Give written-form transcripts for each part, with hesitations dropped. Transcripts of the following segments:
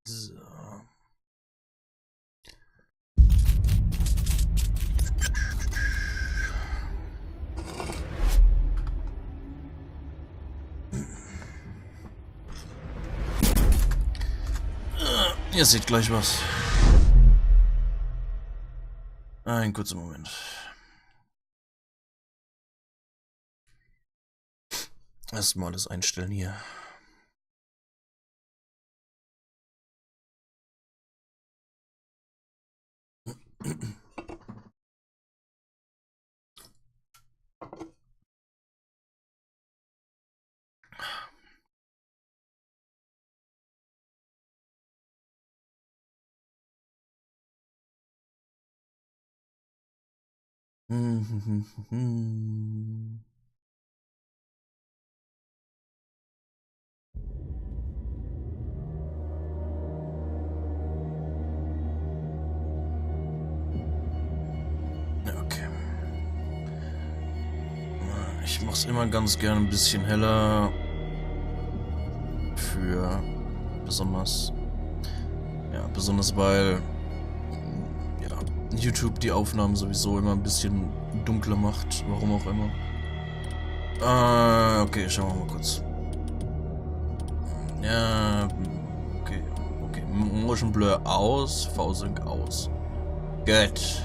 So. Ihr seht gleich was. Ein kurzer Moment. Erstmal das einstellen hier. Okay. Ich mach's immer ganz gerne ein bisschen heller. Für besonders weil YouTube die Aufnahmen sowieso immer ein bisschen dunkler macht, warum auch immer. Okay, schauen wir mal kurz. Ja, okay. Motion Blur aus, V-Sync aus. Gut.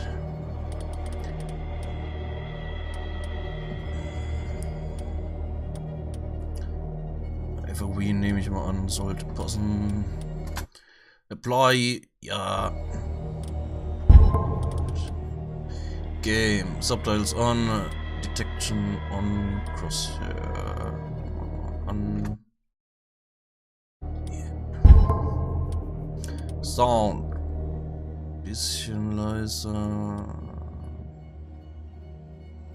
FOV nehme ich mal an, sollte passen. Apply, ja. Game, Subtitles on, Detection on, Crosshair on. Sound. Bisschen leiser.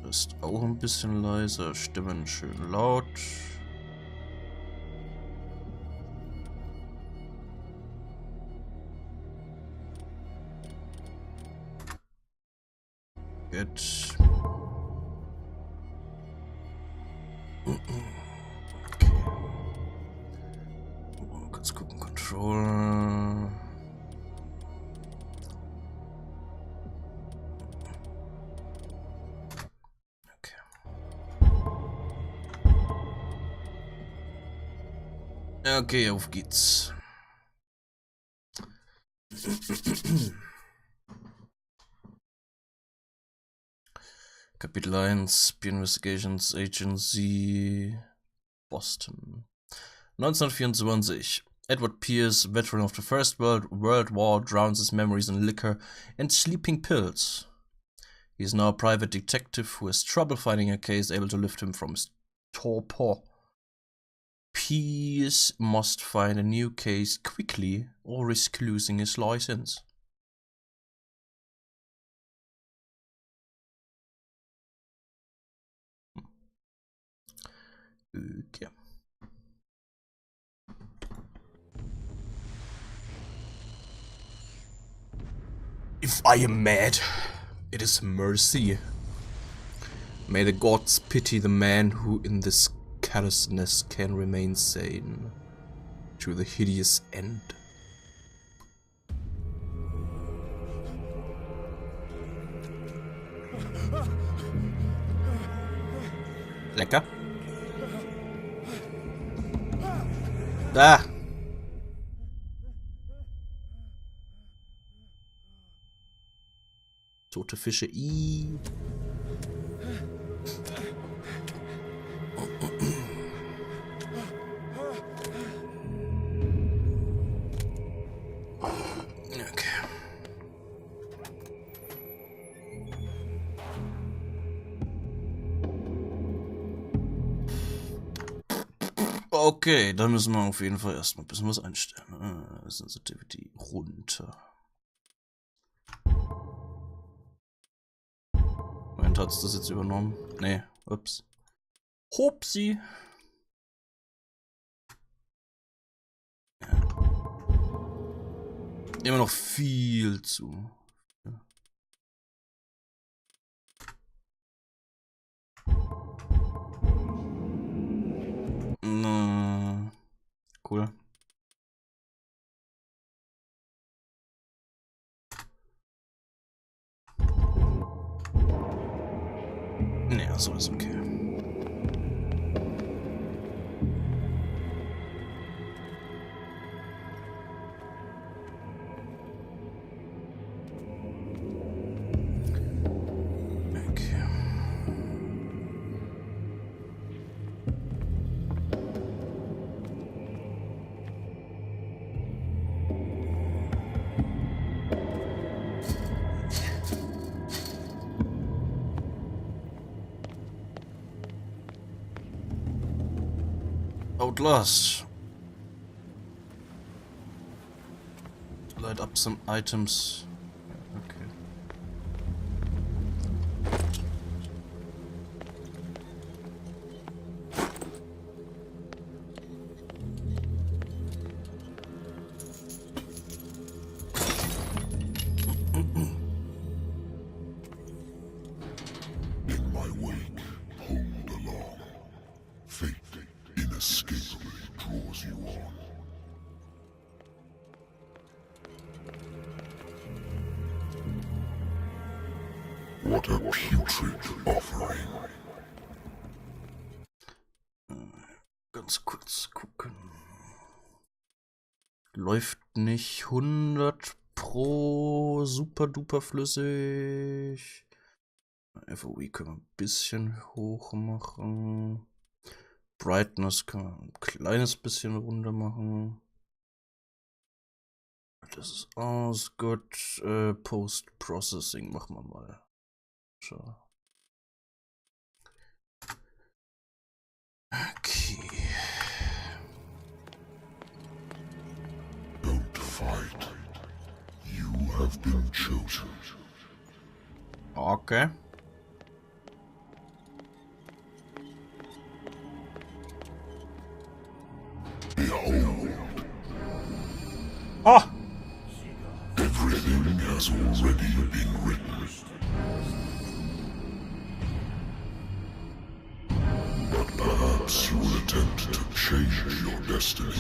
Ist auch ein bisschen leiser. Stimmen schön laut. Gut. Okay. Mal kurz gucken. Control. Okay. Okay, auf geht's. Kapitel 1, Peer Investigations Agency, Boston. 1924. Edward Pierce, veteran of the First World War, drowns his memories in liquor and sleeping pills. He is now a private detective who has trouble finding a case able to lift him from his torpor. Pierce must find a new case quickly or risk losing his license. Okay. If I am mad, it is mercy. May the gods pity the man who in this callousness can remain sane to the hideous end. Lecker. Da. Tote Fische. I. Okay, dann müssen wir auf jeden Fall erstmal ein bisschen was einstellen. Sensitivity runter. Moment, hat es das jetzt übernommen? Nee, ups. Hopsi. Ja. Immer noch viel zu. Cool. So ist okay. Outlast. Light up some items. Okay. In my wake, hold along. Fate inescapably draws you on. What a putrid offering. Ganz kurz gucken. Läuft nicht 100 pro super duper flüssig. FOE können wir ein bisschen hoch machen. Brightness können wir ein kleines bisschen runter machen. Das ist aus. Gut. Post-Processing machen wir mal. So. Okay. Don't fight. You have been chosen. Okay. Behold, Oh! everything has already been written. But perhaps you will attempt to change your destiny.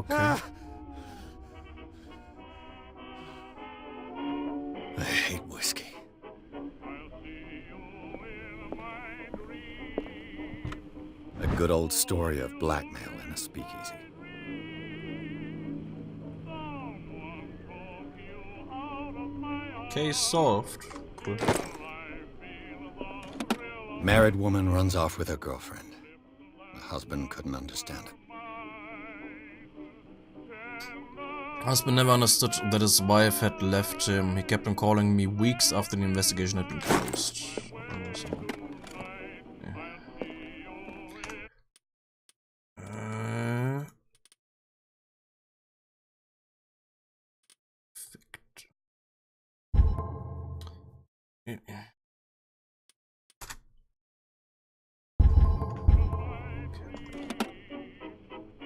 Okay. I hate whiskey. A good old story of blackmail in a speakeasy. Case solved. Cool. Married woman runs off with her girlfriend. The husband couldn't understand it. Husband never understood that his wife had left him. He kept on calling me weeks after the investigation had been closed.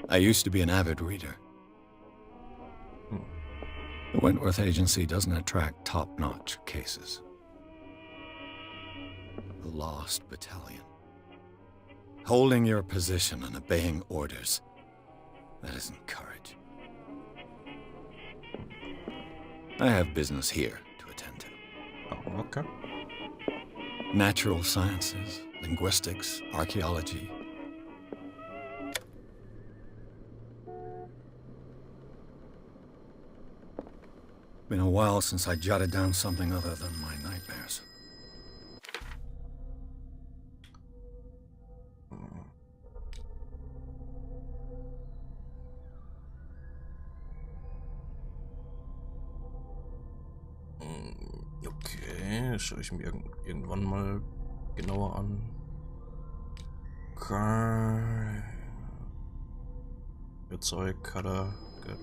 I used to be an avid reader. The Wentworth Agency doesn't attract top-notch cases. The Lost Battalion. Holding your position and obeying orders. That isn't courage. I have business here to attend to. Oh, okay. Natural sciences, linguistics, archaeology. Been a while since I jotted down something other than my nightmares. Okay, das schaue ich mir irgendwann mal genauer an. Okay. Zeug, Cutter, gut.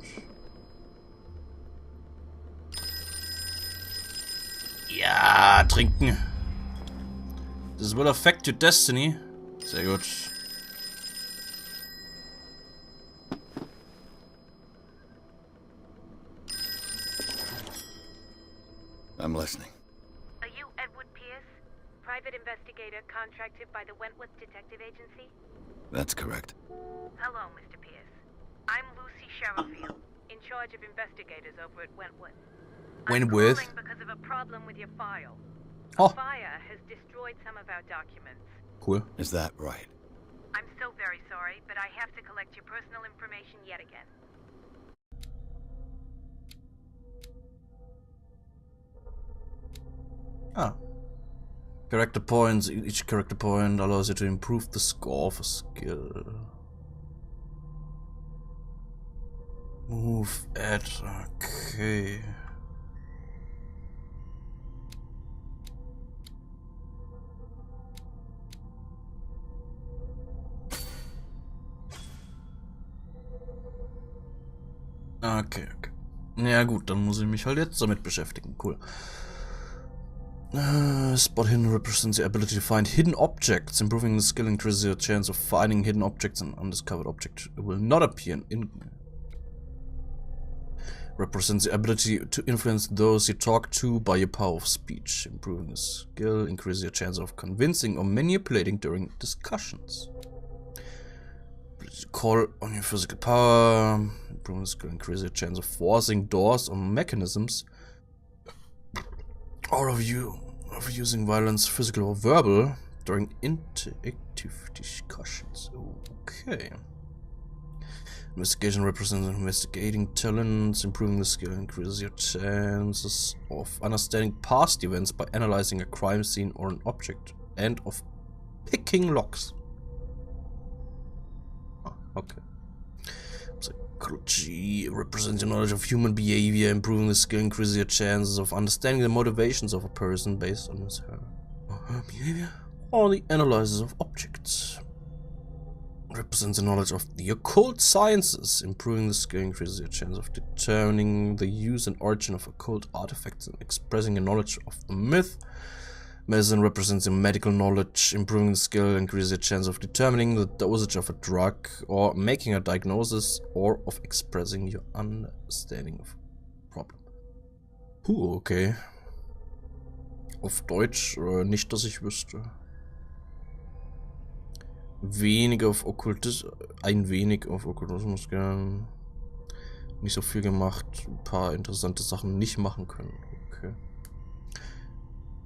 Ja, trinken. This will affect your destiny. Sehr gut. I'm listening. investigator contracted by the Wentworth Detective Agency? That's correct. Hello, Mr. Pierce. I'm Lucy Sherrifield, in charge of investigators over at Wentworth. Wentworth? I'm calling because of a problem with your file. Oh. A fire has destroyed some of our documents. Cool. Is that right? I'm so very sorry, but I have to collect your personal information yet again. Ah. Character points. Each character point allows you to improve the score of a skill. Move at. Okay. Okay. Ja gut, dann muss ich mich halt jetzt damit beschäftigen. Cool. Spot hidden represents the ability to find hidden objects. Improving the skill increases your chance of finding hidden objects. An undiscovered object will not appear in. Represents the ability to influence those you talk to by your power of speech. Improving the skill increases your chance of convincing or manipulating during discussions. Ability to call on your physical power. Improving the skill increases your chance of forcing doors or mechanisms. Or of using violence, physical or verbal, during interactive discussions. Okay. Investigation represents investigating talents. Improving the skill increases your chances of understanding past events by analyzing a crime scene or an object, and of picking locks. Oh, okay. Psychology represents your knowledge of human behavior. Improving the skill increases your chances of understanding the motivations of a person based on his or her behavior or the analysis of objects. Represents the knowledge of the occult sciences. Improving the skill increases your chance of determining the use and origin of occult artifacts and expressing a knowledge of the myth. Medicine represents your medical knowledge. Improving the skill increases your chance of determining the dosage of a drug or making a diagnosis or of expressing your understanding of a problem. Okay. Auf Deutsch nicht, dass ich wüsste. Wenig auf Okkultismus, ein wenig auf Okkultismus gern. Nicht so viel gemacht, ein paar interessante Sachen nicht machen können. Okay.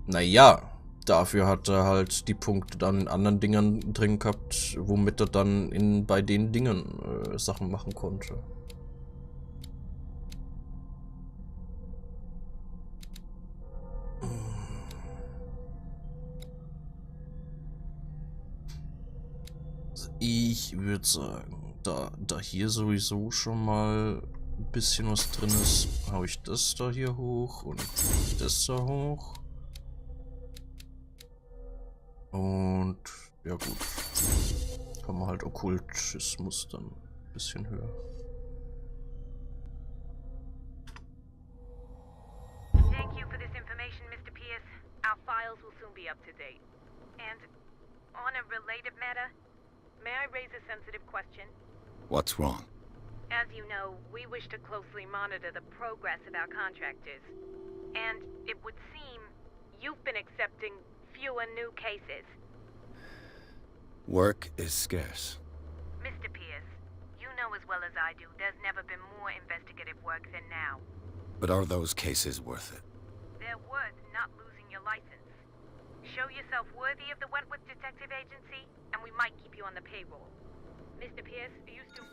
Naja, dafür hat er halt die Punkte dann in anderen Dingern drin gehabt, womit er dann bei den Dingen Sachen machen konnte. Ich würde sagen, da hier sowieso schon mal ein bisschen was drin ist, hau ich das da hier hoch und das da hoch. Und ja gut, haben wir halt Okkultismus dann ein bisschen höher. Thank you for this information, Mr. Pierce. Our files will soon be up to date. And on a related matter, may I raise a sensitive question? What's wrong? As you know, we wish to closely monitor the progress of our contractors. And it would seem you've been accepting fewer new cases. Work is scarce. Mr. Pierce, you know as well as I do, there's never been more investigative work than now. But are those cases worth it? They're worth not losing your license. Show yourself worthy of the Wentworth Detective Agency, and we might keep you on the payroll. Mr. Pierce, are you still...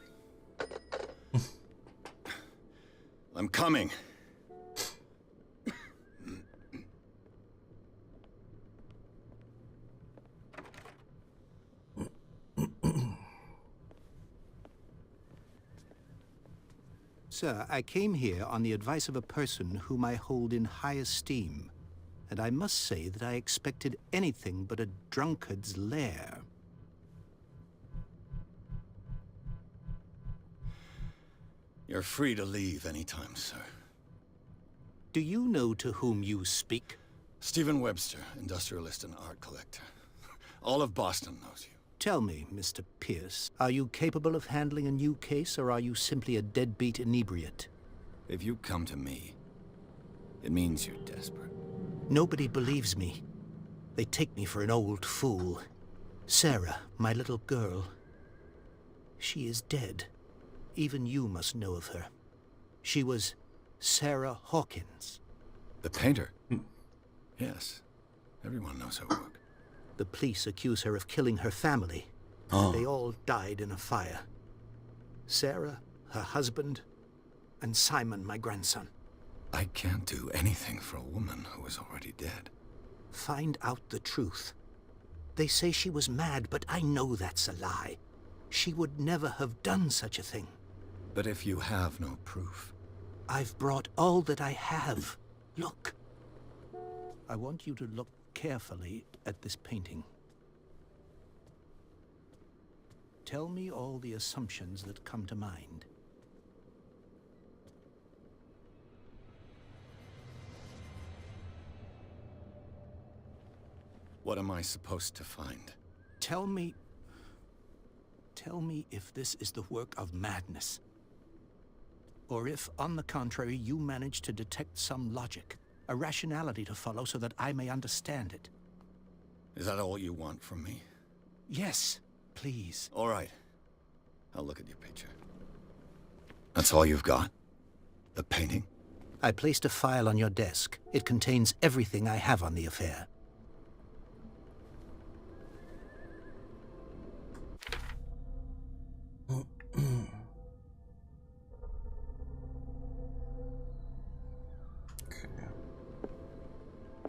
I'm coming. Sir, I came here on the advice of a person whom I hold in high esteem, and I must say that I expected anything but a drunkard's lair. You're free to leave anytime, sir. Do you know to whom you speak? Stephen Webster, industrialist and art collector. All of Boston knows you. Tell me, Mr. Pierce, are you capable of handling a new case, or are you simply a deadbeat inebriate? If you come to me, it means you're desperate. Nobody believes me. They take me for an old fool. Sarah, my little girl. She is dead. Even you must know of her. She was Sarah Hawkins. The painter? Yes. Everyone knows her work. The police accuse her of killing her family. Oh. They all died in a fire. Sarah, her husband, and Simon, my grandson. I can't do anything for a woman who is already dead. Find out the truth. They say she was mad, but I know that's a lie. She would never have done such a thing. But if you have no proof... I've brought all that I have. Look. I want you to look carefully at this painting. Tell me all the assumptions that come to mind. What am I supposed to find? Tell me if this is the work of madness. Or if, on the contrary, you manage to detect some logic, a rationality to follow so that I may understand it. Is that all you want from me? Yes, please. All right. I'll look at your picture. That's all you've got? The painting? I placed a file on your desk. It contains everything I have on the affair.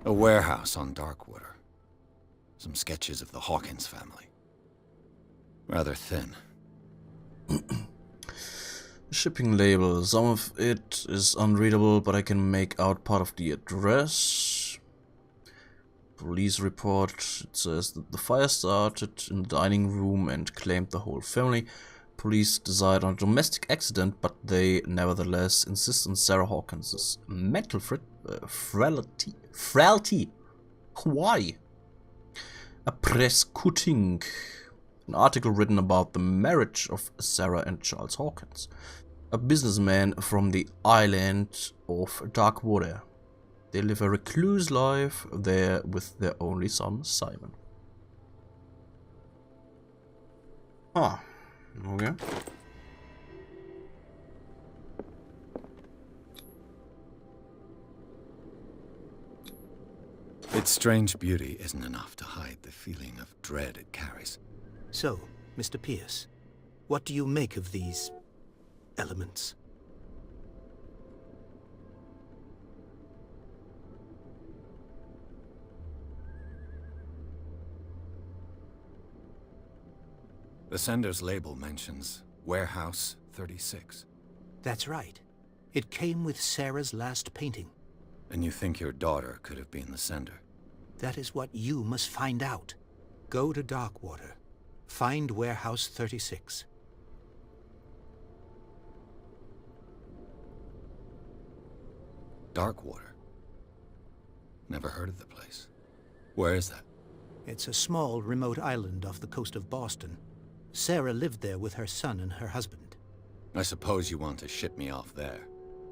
A warehouse on Darkwater. Some sketches of the Hawkins family. Rather thin. Shipping label. Some of it is unreadable, but I can make out part of the address. Police report. It says that the fire started in the dining room and claimed the whole family. Police decide on a domestic accident, but they nevertheless insist on Sarah Hawkins' mental frailty. Why? A press cutting. An article written about the marriage of Sarah and Charles Hawkins, a businessman from the island of Darkwater. They live a recluse life there with their only son, Simon. Ah, okay. Its strange beauty isn't enough to hide the feeling of dread it carries. So, Mr. Pierce, what do you make of these elements? The sender's label mentions Warehouse 36. That's right. It came with Sarah's last painting. And you think your daughter could have been the sender? That is what you must find out. Go to Darkwater. Find Warehouse 36. Darkwater? Never heard of the place. Where is that? It's a small, remote island off the coast of Boston. Sarah lived there with her son and her husband. I suppose you want to ship me off there.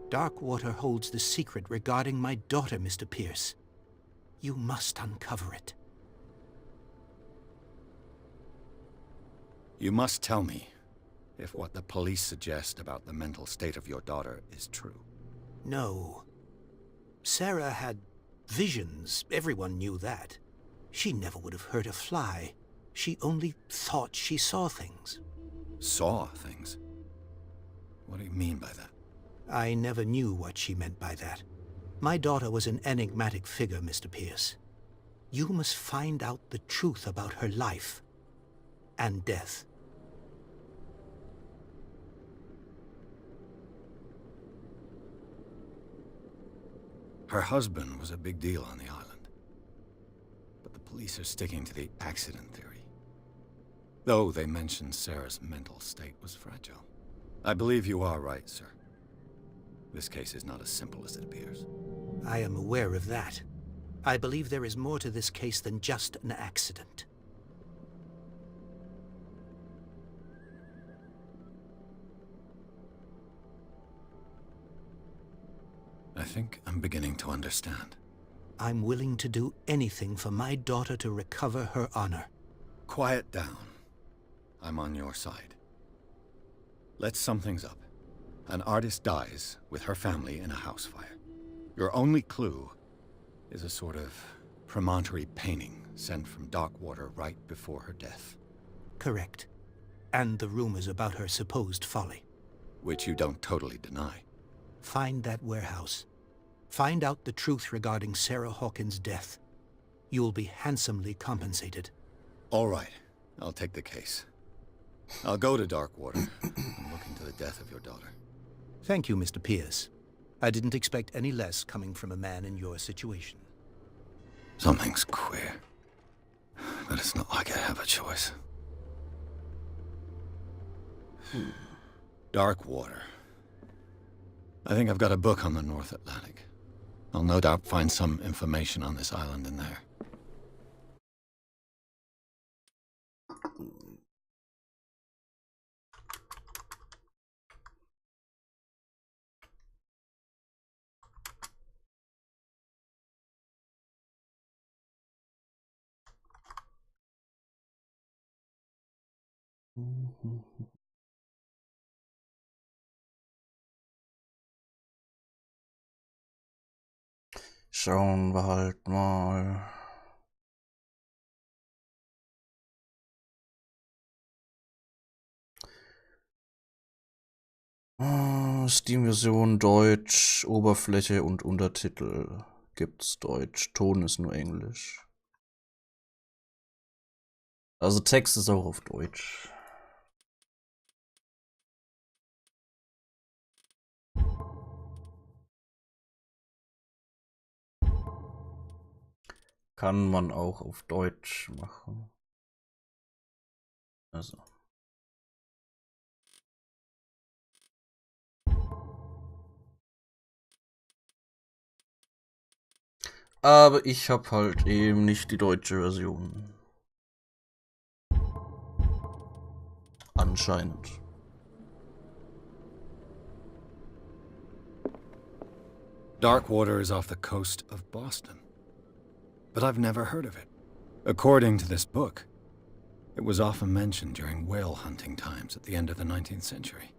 Darkwater holds the secret regarding my daughter, Mr. Pierce. You must uncover it. You must tell me if what the police suggest about the mental state of your daughter is true. No. Sarah had visions. Everyone knew that. She never would have hurt a fly. She only thought she saw things. Saw things? What do you mean by that? I never knew what she meant by that. My daughter was an enigmatic figure, Mr. Pierce. You must find out the truth about her life and death. Her husband was a big deal on the island. But the police are sticking to the accident theory. Though they mention Sarah's mental state was fragile. I believe you are right, sir. This case is not as simple as it appears. I am aware of that. I believe there is more to this case than just an accident. I think I'm beginning to understand. I'm willing to do anything for my daughter to recover her honor. Quiet down. I'm on your side. Let's sum things up. An artist dies with her family in a house fire. Your only clue is a sort of promontory painting sent from Darkwater right before her death. Correct. And the rumors about her supposed folly. Which you don't totally deny. Find that warehouse. Find out the truth regarding Sarah Hawkins' death. You'll be handsomely compensated. All right. I'll take the case. I'll go to Darkwater and look into the death of your daughter. Thank you, Mr. Pierce. I didn't expect any less coming from a man in your situation. Something's queer. But it's not like I have a choice. Darkwater. I think I've got a book on the North Atlantic. I'll no doubt find some information on this island in there. Schauen wir halt mal. Steam-Version Deutsch, Oberfläche und Untertitel gibt's Deutsch, Ton ist nur Englisch. Also Text ist auch auf Deutsch. Kann man auch auf Deutsch machen. Also. Aber ich habe halt eben nicht die deutsche Version. Anscheinend. Darkwater is off the coast of Boston. But I've never heard of it. According to this book, it was often mentioned during whale hunting times at the end of the 19th century.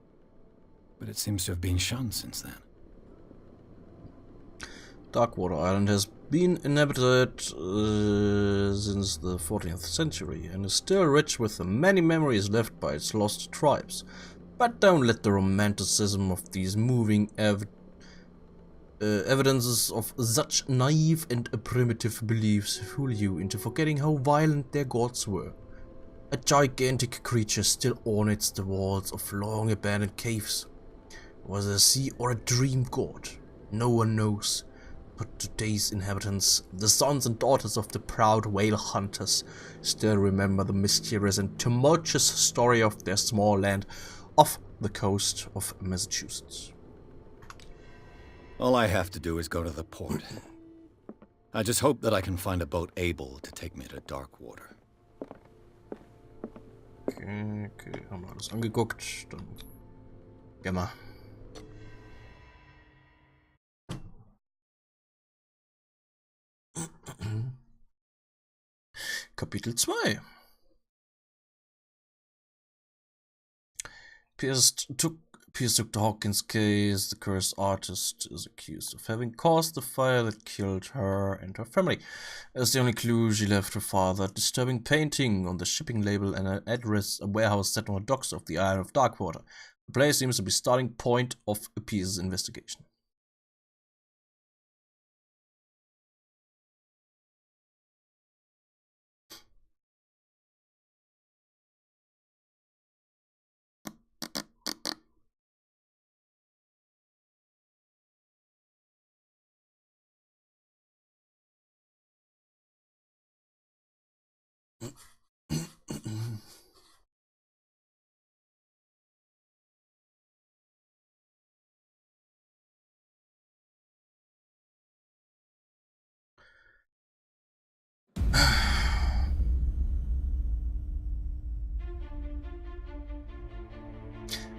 But it seems to have been shunned since then. Darkwater Island has been inhabited since the 14th century and is still rich with the many memories left by its lost tribes. But don't let the romanticism of these moving evidences of such naive and primitive beliefs fool you into forgetting how violent their gods were. A gigantic creature still ornates the walls of long abandoned caves. Was it a sea or a dream god? No one knows. But today's inhabitants, the sons and daughters of the proud whale hunters, still remember the mysterious and tumultuous story of their small land off the coast of Massachusetts. All I have to do is go to the port. I just hope that I can find a boat able to take me to Darkwater. Okay, haben wir alles angeguckt. Dann gehen wir. Kapitel 2. Pierce took Hawkins' case. The cursed artist is accused of having caused the fire that killed her and her family. As the only clue, she left her father a disturbing painting on the shipping label and an address, a warehouse set on the docks of the island of Darkwater. The place seems to be starting point of Pierce's investigation.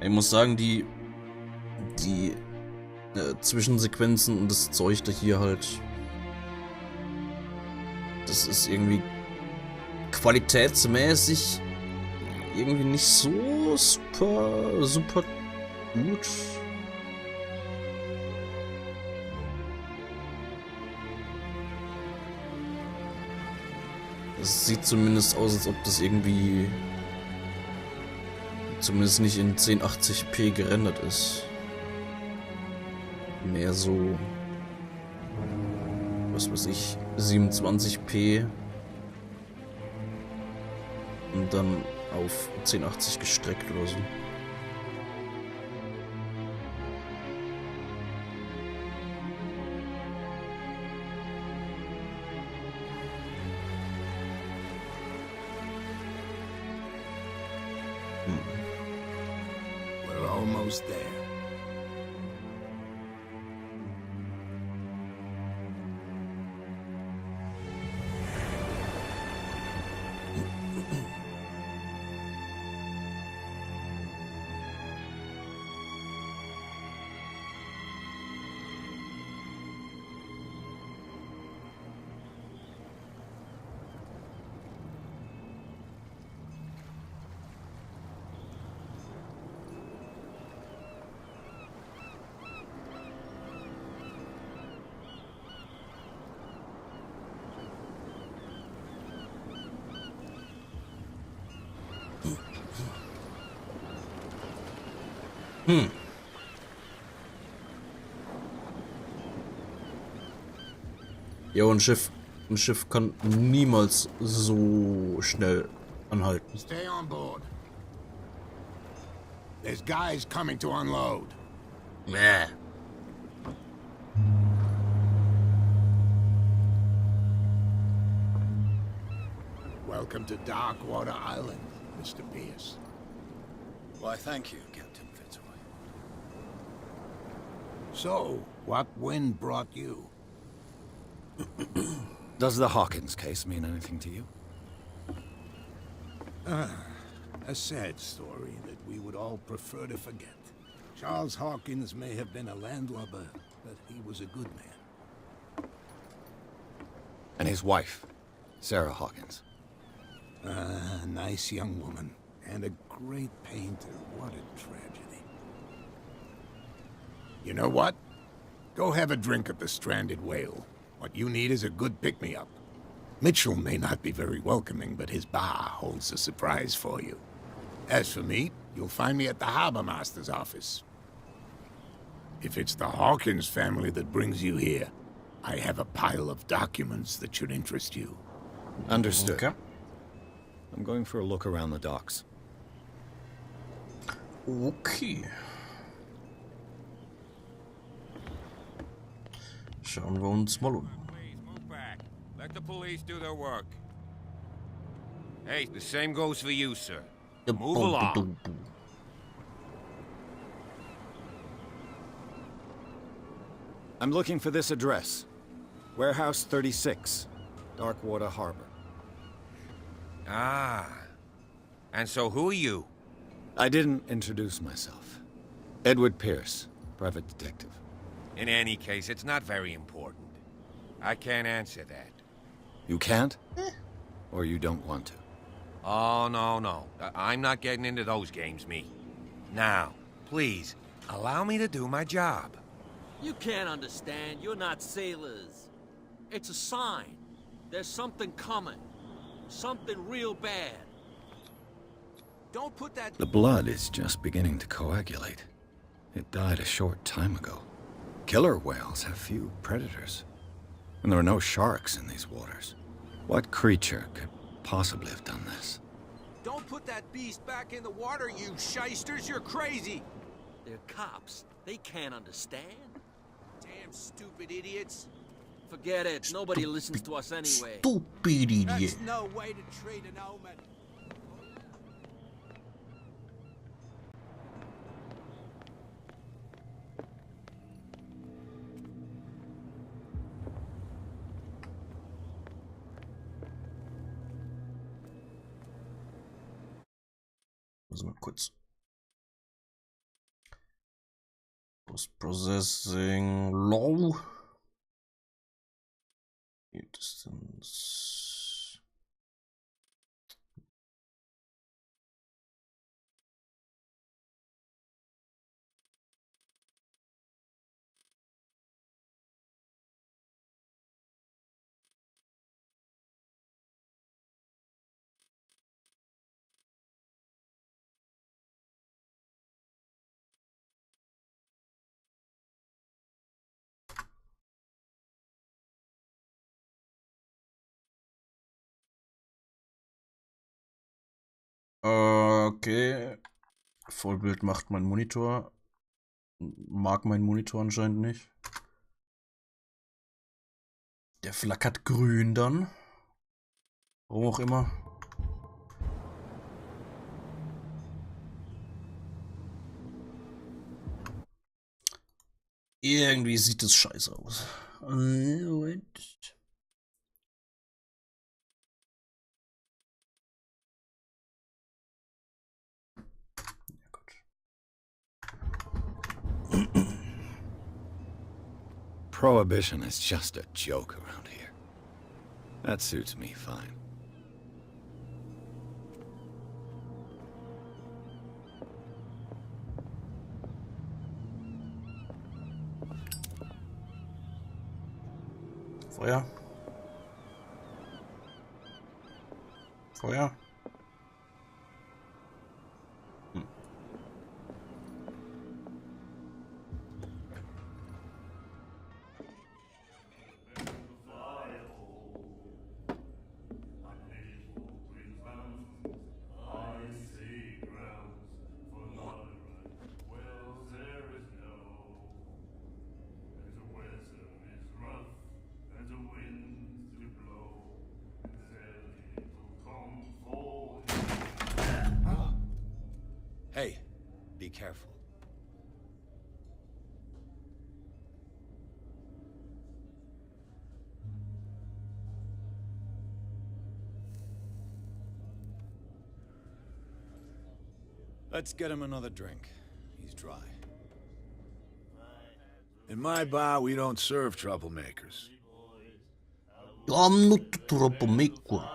Ich muss sagen, die Zwischensequenzen und das Zeug da hier halt das ist irgendwie qualitätsmäßig irgendwie nicht so super gut. Es sieht zumindest aus, als ob das irgendwie zumindest nicht in 1080p gerendert ist. Mehr so, was weiß ich, 27p und dann auf 1080 gestreckt oder so. We're almost there. Ja, ein Schiff kann niemals so schnell anhalten. Stay on board. There's guys coming to unload. Mäh. Welcome to Darkwater Island, Mr. Pierce. Why, thank you, Captain Fitzroy. So, what wind brought you? Does the Hawkins case mean anything to you? A sad story that we would all prefer to forget. Charles Hawkins may have been a landlubber, but he was a good man. And his wife, Sarah Hawkins. A nice young woman, and a great painter. What a tragedy. You know what? Go have a drink at the Stranded Whale. What you need is a good pick-me-up. Mitchell may not be very welcoming, but his bar holds a surprise for you. As for me, you'll find me at the Harbor Master's office. If it's the Hawkins family that brings you here, I have a pile of documents that should interest you. Understood. Okay. I'm going for a look around the docks. Okay. Schauen wir uns mal um. Please move back. Let the police do their work. Hey, the same goes for you, sir. Move along. I'm looking for this address. Warehouse 36, Darkwater Harbor. Ah. And so who are you? I didn't introduce myself. Edward Pierce, private detective. In any case, it's not very important. I can't answer that. You can't? Or you don't want to? Oh, no. I'm not getting into those games, me. Now, please, allow me to do my job. You can't understand. You're not sailors. It's a sign. There's something coming. Something real bad. Don't put that... The blood is just beginning to coagulate. It died a short time ago. Killer whales have few predators. And there are no sharks in these waters. What creature could possibly have done this? Don't put that beast back in the water, you shysters. You're crazy. They're cops. They can't understand. Damn stupid idiots. Forget it. Nobody listens to us anyway. Stupid idiot. That's no way to treat an omen. Also mal kurz. Post-Processing low. Distance. Okay. Vollbild macht mein Monitor. Mag mein Monitor anscheinend nicht. Der flackert grün dann. Warum auch immer. Irgendwie sieht es scheiße aus. Moment. Ja, gut. Prohibition is just a joke around here. That suits me fine. Feuer. Feuer. Hey, be careful. Let's get him another drink. He's dry. In my bar, we don't serve troublemakers. I'm not a troublemaker.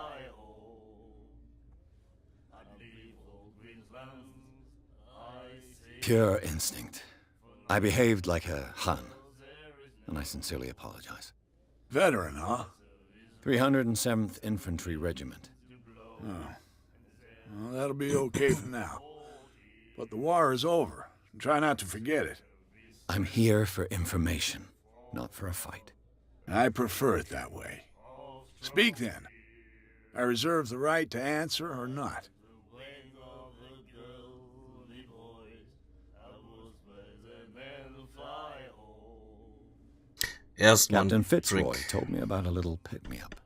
Pure instinct. I behaved like a Hun, and I sincerely apologize. Veteran, huh? 307th Infantry Regiment. Oh. Well, that'll be okay for now. But the war is over. Try not to forget it. I'm here for information, not for a fight. I prefer it that way. Speak then. I reserve the right to answer or not. Captain Fitzroy told me about a little pick-me-up.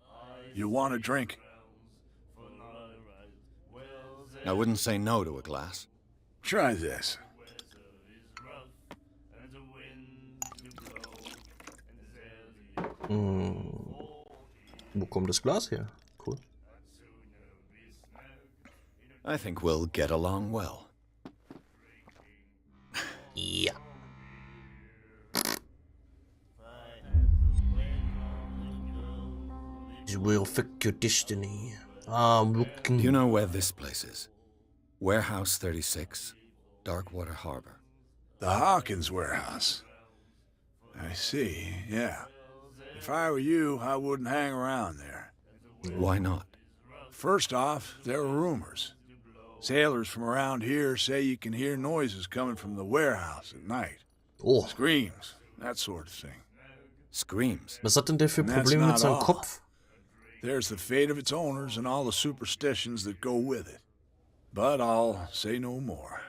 You want a drink? I wouldn't say no to a glass. Try this. Wo kommt das Glas her? Cool. I think we'll get along well. Ja. You will affect your destiny. I'm looking. Do you know where this place is? Warehouse 36, Darkwater Harbor. The Hawkins warehouse. I see, yeah. If I were you, I wouldn't hang around there. Why not? First off, there are rumors. Sailors from around here say you can hear noises coming from the warehouse at night. Oh. Screams, that sort of thing. Screams. Was hat denn der für And that's Probleme mit not seinem all. Kopf? There's the fate of its owners and all the superstitions that go with it. But I'll say no more.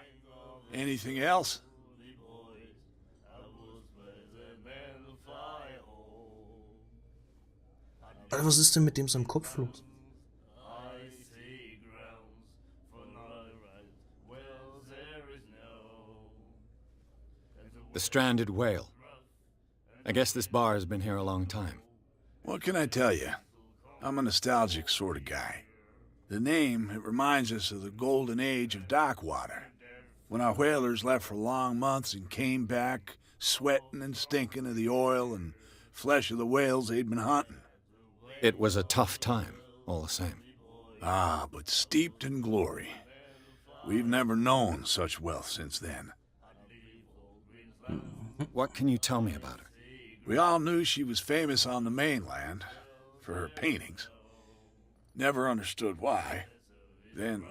Anything else? Alter, was ist denn mit dem seinem Kopf los? The stranded whale. I guess this bar has been here a long time. What can I tell you? I'm a nostalgic sort of guy. The name, it reminds us of the golden age of dockwater, when our whalers left for long months and came back sweating and stinking of the oil and flesh of the whales they'd been hunting. It was a tough time, all the same. Ah, but steeped in glory. We've never known such wealth since then. What can you tell me about her? We all knew she was famous on the mainland for her paintings. Never understood why. Then,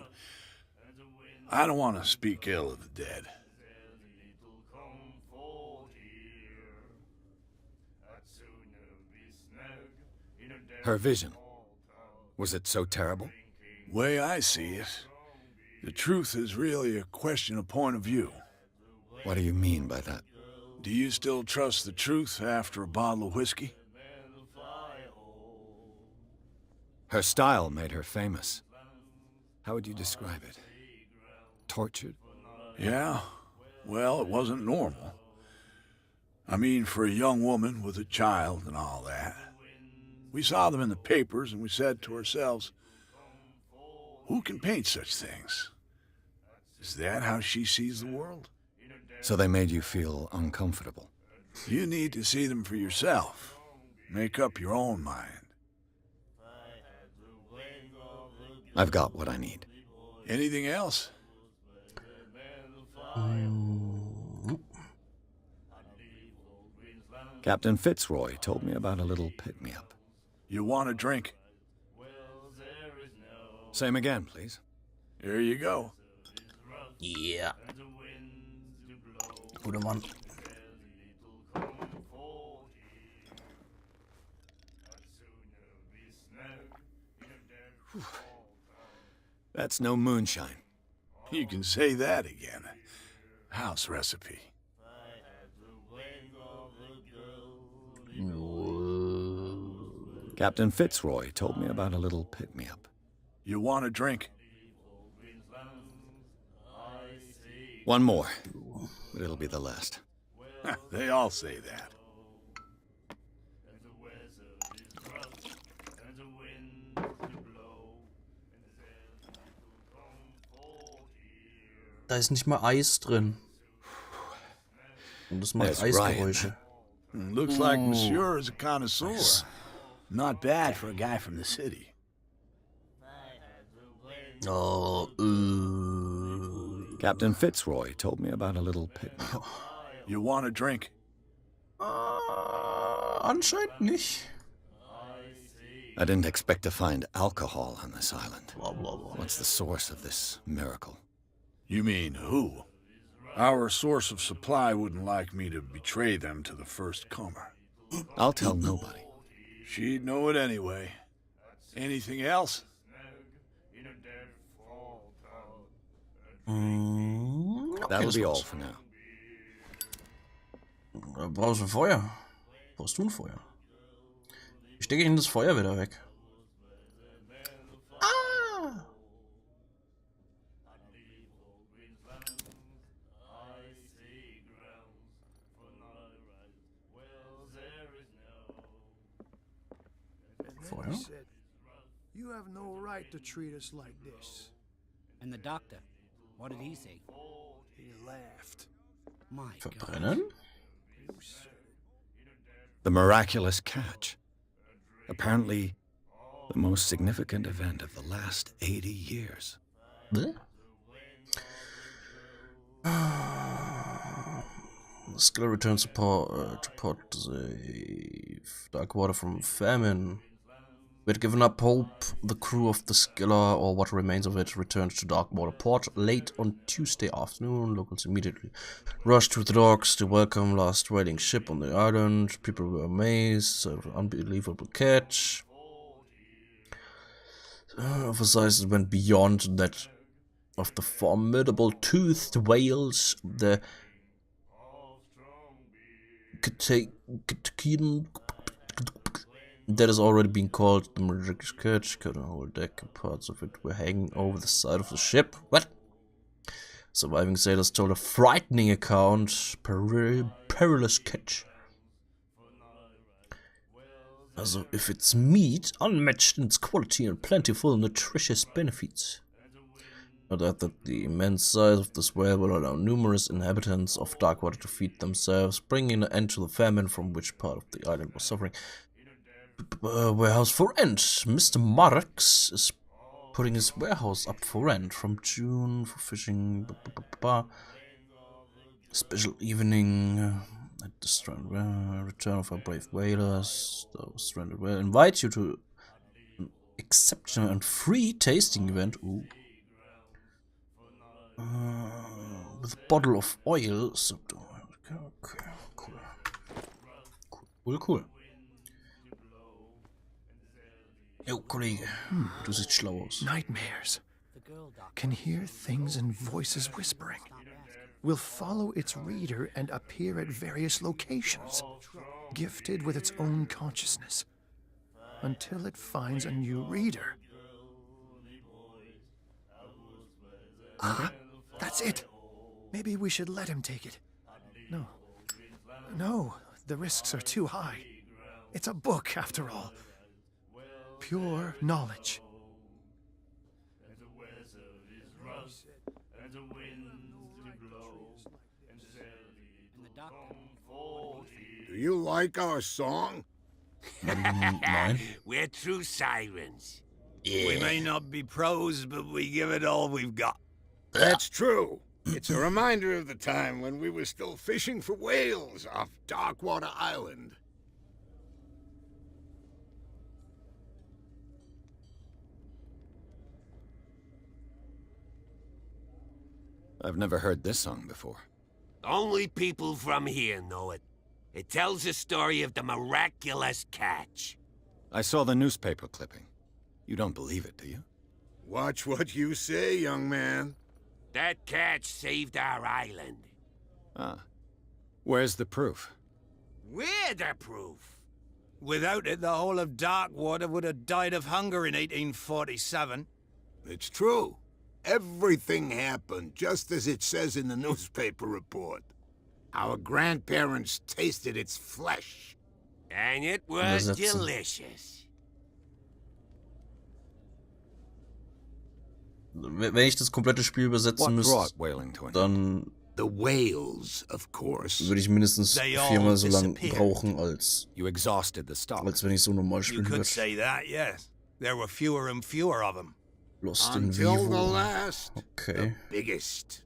I don't want to speak ill of the dead. Her vision. Was it so terrible? Way I see it, the truth is really a question of point of view. What do you mean by that? Do you still trust the truth after a bottle of whiskey? Her style made her famous. How would you describe it? Tortured? Yeah, well, it wasn't normal. I mean, for a young woman with a child and all that. We saw them in the papers and we said to ourselves, who can paint such things? Is that how she sees the world? So they made you feel uncomfortable? You need to see them for yourself. Make up your own mind. I've got what I need. Anything else? Captain Fitzroy told me about a little pick-me-up. You want a drink? Same again, please. Here you go. Yeah. Guter Mann. That's no moonshine. You can say that again. House recipe. Captain Fitzroy told me about a little pick-me-up. You want a drink? One more, but it'll be the last. They all say that. Da ist nicht mal Eis drin. Und das macht That's Eisgeräusche. Looks like Monsieur is a connoisseur. Not bad for a guy from the city. Oh, Captain Fitzroy told me about a little pick-me-up. You want a drink? Anscheinend nicht. I didn't expect to find alcohol on this island. Blah, blah, blah. What's the source of this miracle? You mean who? Our source of supply wouldn't like me to betray them to the first comer. I'll tell nobody. She'd know it anyway. Anything else? Okay, That'll das be all war's. for now. Brauchst du ein Feuer? Brauchst du ein Feuer? Ich stecke Ihnen das Feuer wieder weg. Ah! Feuer? Said, you have no right to treat us like this. And the doctor, what did he say? He laughed. My God. Verbrennen? The miraculous catch. Apparently, the most significant event of the last 80 years. The Skiller returns to port to save dark water from famine. We had given up hope. The crew of the Skiller, or what remains of it, returned to Darkwater Port late on Tuesday afternoon. Locals immediately rushed to the docks to welcome last whaling ship on the island. People were amazed. Unbelievable catch. Emphasized it went beyond that of the formidable toothed whales, the that has already been called the miraculous catch. Cut a whole deck, parts of it were hanging over the side of the ship. What? Surviving sailors told a frightening account. Perilous catch. Also, if it's meat, unmatched in its quality and plentiful nutritious benefits. No doubt that the immense size of this whale will allow numerous inhabitants of Darkwater to feed themselves, bringing an end to the famine from which part of the island was suffering. Warehouse for rent. Mr. Marks is putting his warehouse up for rent from June for fishing. Special evening at the strand. Return of our brave whalers. Those stranded whale. Invite you to an exceptional and free tasting event. Ooh. With a bottle of oil. So, okay, cool. Jo, Kollege, du siehst schlau aus. Nightmares. Can hear things and voices whispering. Will follow its reader and appear at various locations, gifted with its own consciousness, until it finds a new reader. Ah, that's it. Maybe we should let him take it. No, the risks are too high. It's a book, after all. Pure knowledge. Do you like our song? Nein. We're true sirens. We may not be pros, but we give it all we've got. That's true. It's a reminder of the time when we were still fishing for whales off Darkwater Island. I've never heard this song before. Only people from here know it. It tells the story of the miraculous catch. I saw the newspaper clipping. You don't believe it, do you? Watch what you say, young man. That catch saved our island. Ah. Where's the proof? We're the proof. Without it, the whole of Darkwater would have died of hunger in 1847. It's true. Everything happened just as it says in the newspaper report. Our grandparents tasted its flesh. And it was Übersetzen. delicious. Wenn ich das komplette Spiel übersetzen What brought müsste, whaling to an end? dann The whales, of course. würde ich mindestens They all 4-mal so lang disappeared. brauchen, als You exhausted the stock. wenn ich so normal You spielen could würde. say that, yes. There were fewer and fewer of them. Lost in Until the Vivo. last, Okay. the biggest.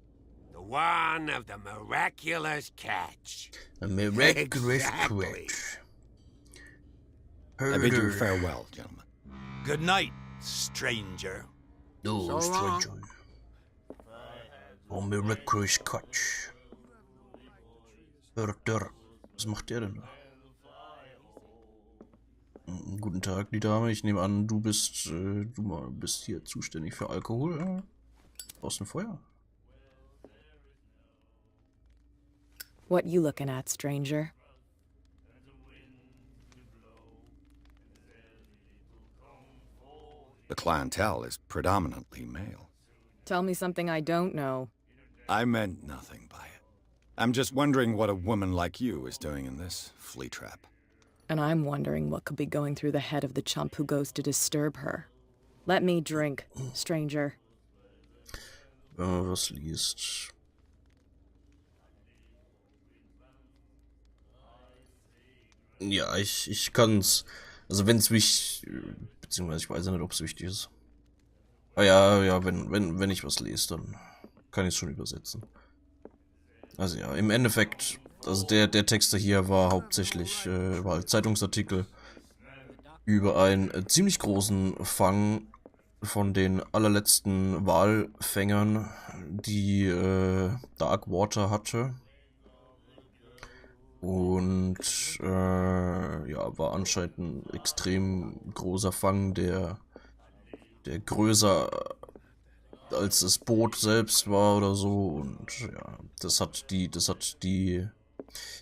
The one of the miraculous catch. A miraculous Exactly. catch. I bid you Herder. farewell, gentlemen. Good night, stranger. No, So long. stranger. Oh, miraculous catch. Herder. Was macht der denn da? Guten Tag, die Dame. Ich nehme an, du bist hier zuständig für Alkohol. Aus dem Feuer. What you looking at, stranger? The clientele is predominantly male. Tell me something I don't know. I meant nothing by it. I'm just wondering what a woman like you is doing in this flea trap. And I'm wondering what could be going through the head of the chump who goes to disturb her. Let me drink, stranger. Wenn man was liest. Ja, ich kann's. Also wenn's mich. Beziehungsweise ich weiß ja nicht, ob es wichtig ist. Ah ja, wenn ich was lese, dann kann ich es schon übersetzen. Also ja, im Endeffekt, also der Text hier war hauptsächlich war halt Zeitungsartikel über einen ziemlich großen Fang von den allerletzten Walfängern, die Darkwater hatte. Und ja, war anscheinend ein extrem großer Fang, der größer als das Boot selbst war oder so. Und ja, das hat die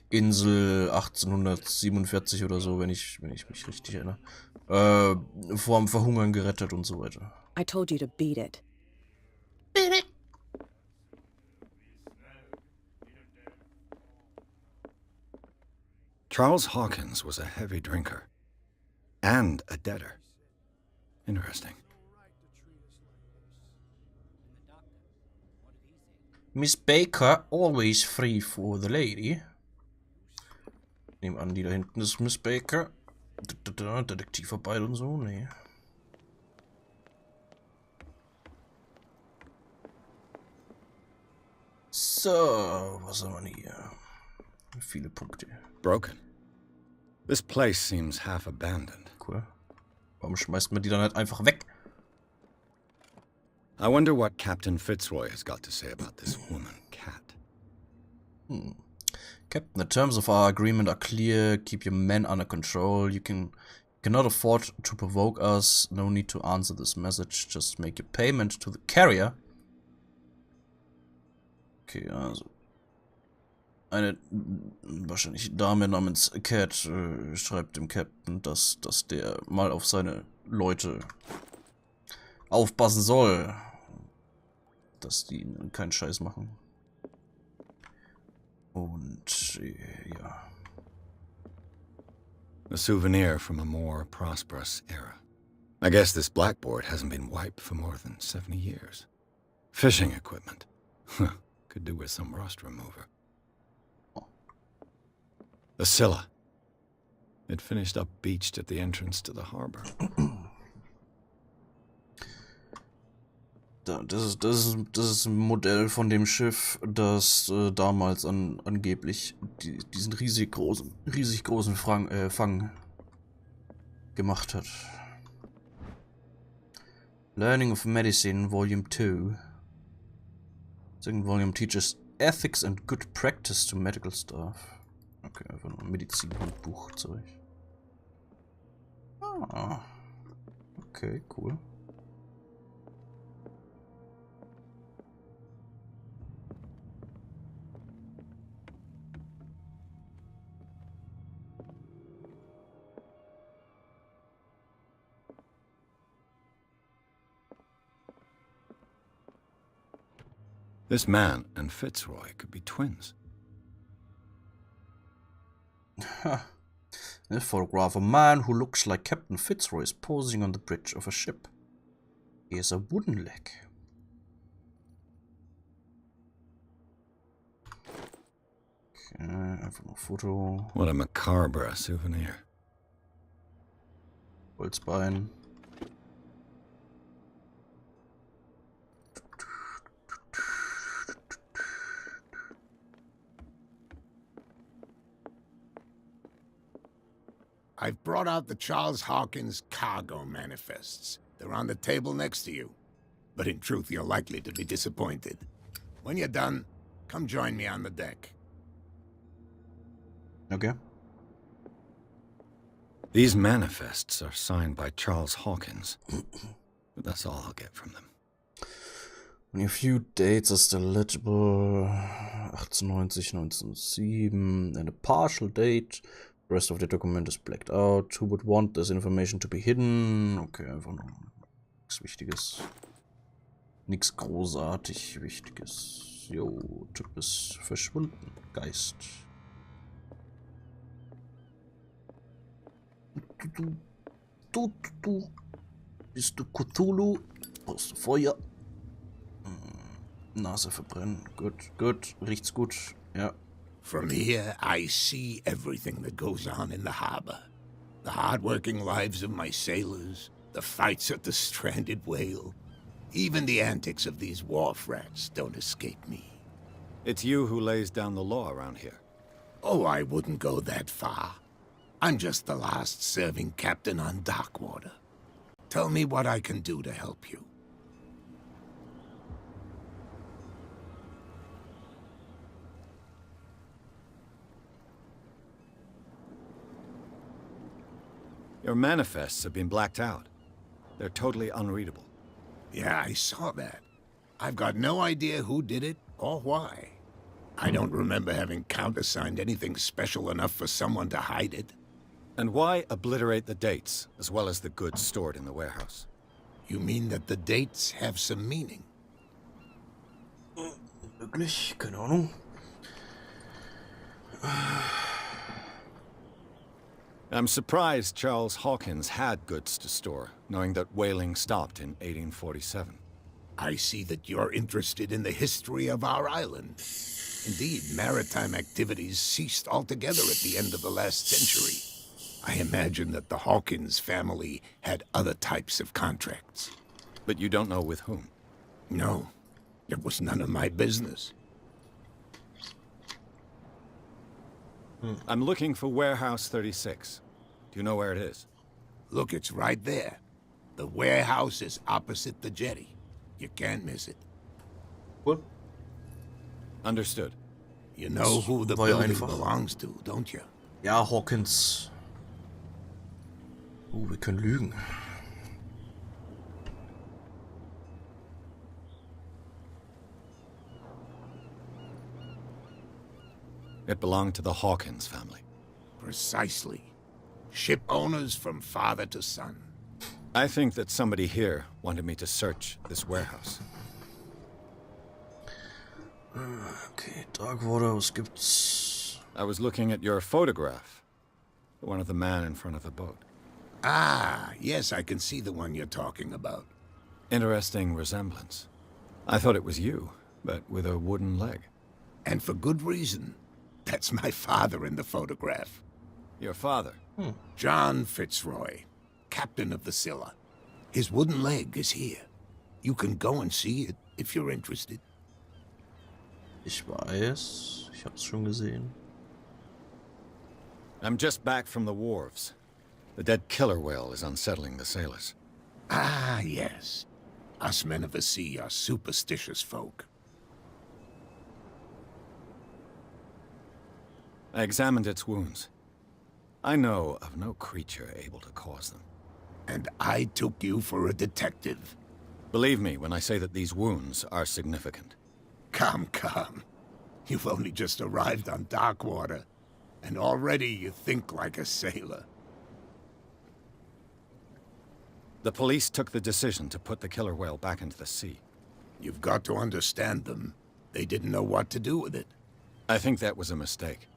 Insel 1847 oder so, wenn ich mich richtig erinnere, vor dem Verhungern gerettet und so weiter. I told you to beat it. Charles Hawkins was a heavy drinker. And a debtor. Interesting. Miss Baker, always free for the lady. Ich nehme an, die da hinten ist Miss Baker. Detektivarbeit und so, nee. So, was haben wir hier? Viele Punkte. Broken. This place seems half abandoned. Cool. Warum schmeißt man die dann halt einfach weg? I wonder what Captain Fitzroy has got to say about this woman, Cat. Captain, the terms of our agreement are clear. Keep your men under control. You cannot afford to provoke us. No need to answer this message. Just make your payment to the carrier. Okay, also. Eine wahrscheinlich Dame namens Cat schreibt dem Captain, dass der mal auf seine Leute aufpassen soll. Dass die keinen Scheiß machen. Und ja. A souvenir from a more prosperous era. I guess this blackboard hasn't been wiped for more than 70 years. Fishing equipment. Could do with some rust remover. The Scylla. It finished up beached at the entrance to the harbor. Das ist ein Modell von dem Schiff, das damals angeblich diesen riesig großen Fang gemacht hat. Learning of Medicine, Volume 2. Second volume teaches ethics and good practice to medical staff. Okay, einfach nur Medizin-Handbuchzeug. Ah. Okay, cool. This man and Fitzroy could be twins. A photograph of a man who looks like Captain Fitzroy is posing on the bridge of a ship. He has a wooden leg. Okay, einfach nur Foto. What a macabre souvenir. Holzbein. I've brought out the Charles Hawkins cargo manifests. They're on the table next to you. But in truth, you're likely to be disappointed. When you're done, come join me on the deck. Okay. These manifests are signed by Charles Hawkins. But that's all I'll get from them. Only a few dates are still legible. 1890, 1907, and a partial date. The rest of the document is blacked out. Who would want this information to be hidden? Okay, einfach nur nichts Wichtiges. Nichts großartig Wichtiges. Jo, Typ ist verschwunden. Geist. Du. Bist du Cthulhu? Brauchst du Feuer? Nase verbrennen. Gut. Riecht's gut. Ja. From here, I see everything that goes on in the harbor. The hard-working lives of my sailors, the fights at the stranded whale. Even the antics of these wharf rats don't escape me. It's you who lays down the law around here. Oh, I wouldn't go that far. I'm just the last serving captain on Darkwater. Tell me what I can do to help you. Your manifests have been blacked out. They're totally unreadable. Yeah, I saw that. I've got no idea who did it or why. I don't remember having countersigned anything special enough for someone to hide it. And why obliterate the dates, as well as the goods stored in the warehouse? You mean that the dates have some meaning? Wirklich? Keine Ahnung. I'm surprised Charles Hawkins had goods to store, knowing that whaling stopped in 1847. I see that you're interested in the history of our island. Indeed, maritime activities ceased altogether at the end of the last century. I imagine that the Hawkins family had other types of contracts. But you don't know with whom? No, it was none of my business. I'm looking for Warehouse 36. Do you know where it is? Look, it's right there. The warehouse is opposite the jetty. You can't miss it. What? Understood. You know who the War ja building einfach. belongs to, don't you? Ja, Hawkins. Wir können lügen. It belonged to the Hawkins family. Precisely. Ship owners from father to son. I think that somebody here wanted me to search this warehouse. Okay, Darkwater, was gibt's? I was looking at your photograph. The one of the man in front of the boat. Ah, yes, I can see the one you're talking about. Interesting resemblance. I thought it was you, but with a wooden leg. And for good reason. That's my father in the photograph. Your father? John Fitzroy, captain of the Scylla. His wooden leg is here. You can go and see it if you're interested. Ich weiß, ich hab's schon gesehen. I'm just back from the wharves. The dead killer whale is unsettling the sailors. Ah, yes. Us men of the sea are superstitious folk. I examined its wounds. I know of no creature able to cause them. And I took you for a detective. Believe me when I say that these wounds are significant. Come, come. You've only just arrived on Darkwater, and already you think like a sailor. The police took the decision to put the killer whale back into the sea. You've got to understand them. They didn't know what to do with it. I think that was a mistake.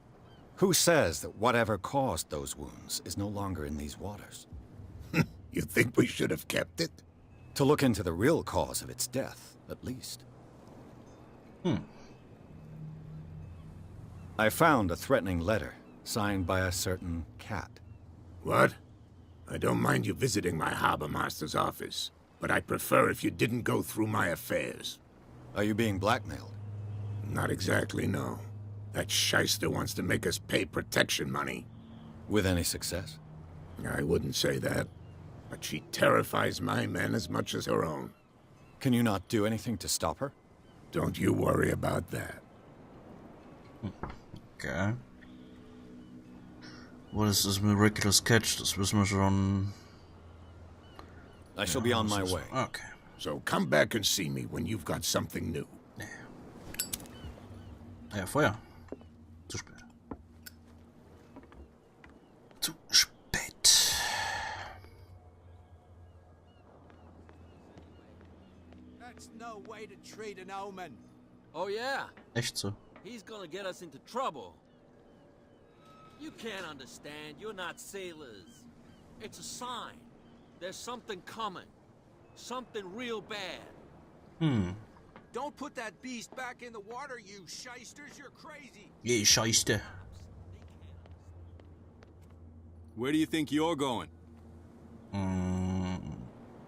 Who says that whatever caused those wounds is no longer in these waters? You think we should have kept it? To look into the real cause of its death, at least. I found a threatening letter, signed by a certain cat. What? I don't mind you visiting my harbor master's office, but I'd prefer if you didn't go through my affairs. Are you being blackmailed? Not exactly, no. That shyster wants to make us pay protection money. With any success? I wouldn't say that, but she terrifies my men as much as her own. Can you not do anything to stop her? Don't you worry about that. Okay. What is this miraculous catch? Das wissen wir schon. I shall be on my way. Okay. So come back and see me when you've got something new. Ja, Feuer. Zu spät. Zu spät. That's no way to treat an omen. Oh yeah? Echt so. He's gonna get us into trouble. You can't understand. You're not sailors. It's a sign. There's something coming. Something real bad. Don't put that beast back in the water, you shysters. You're crazy. Je Scheiste. Where do you think you're going?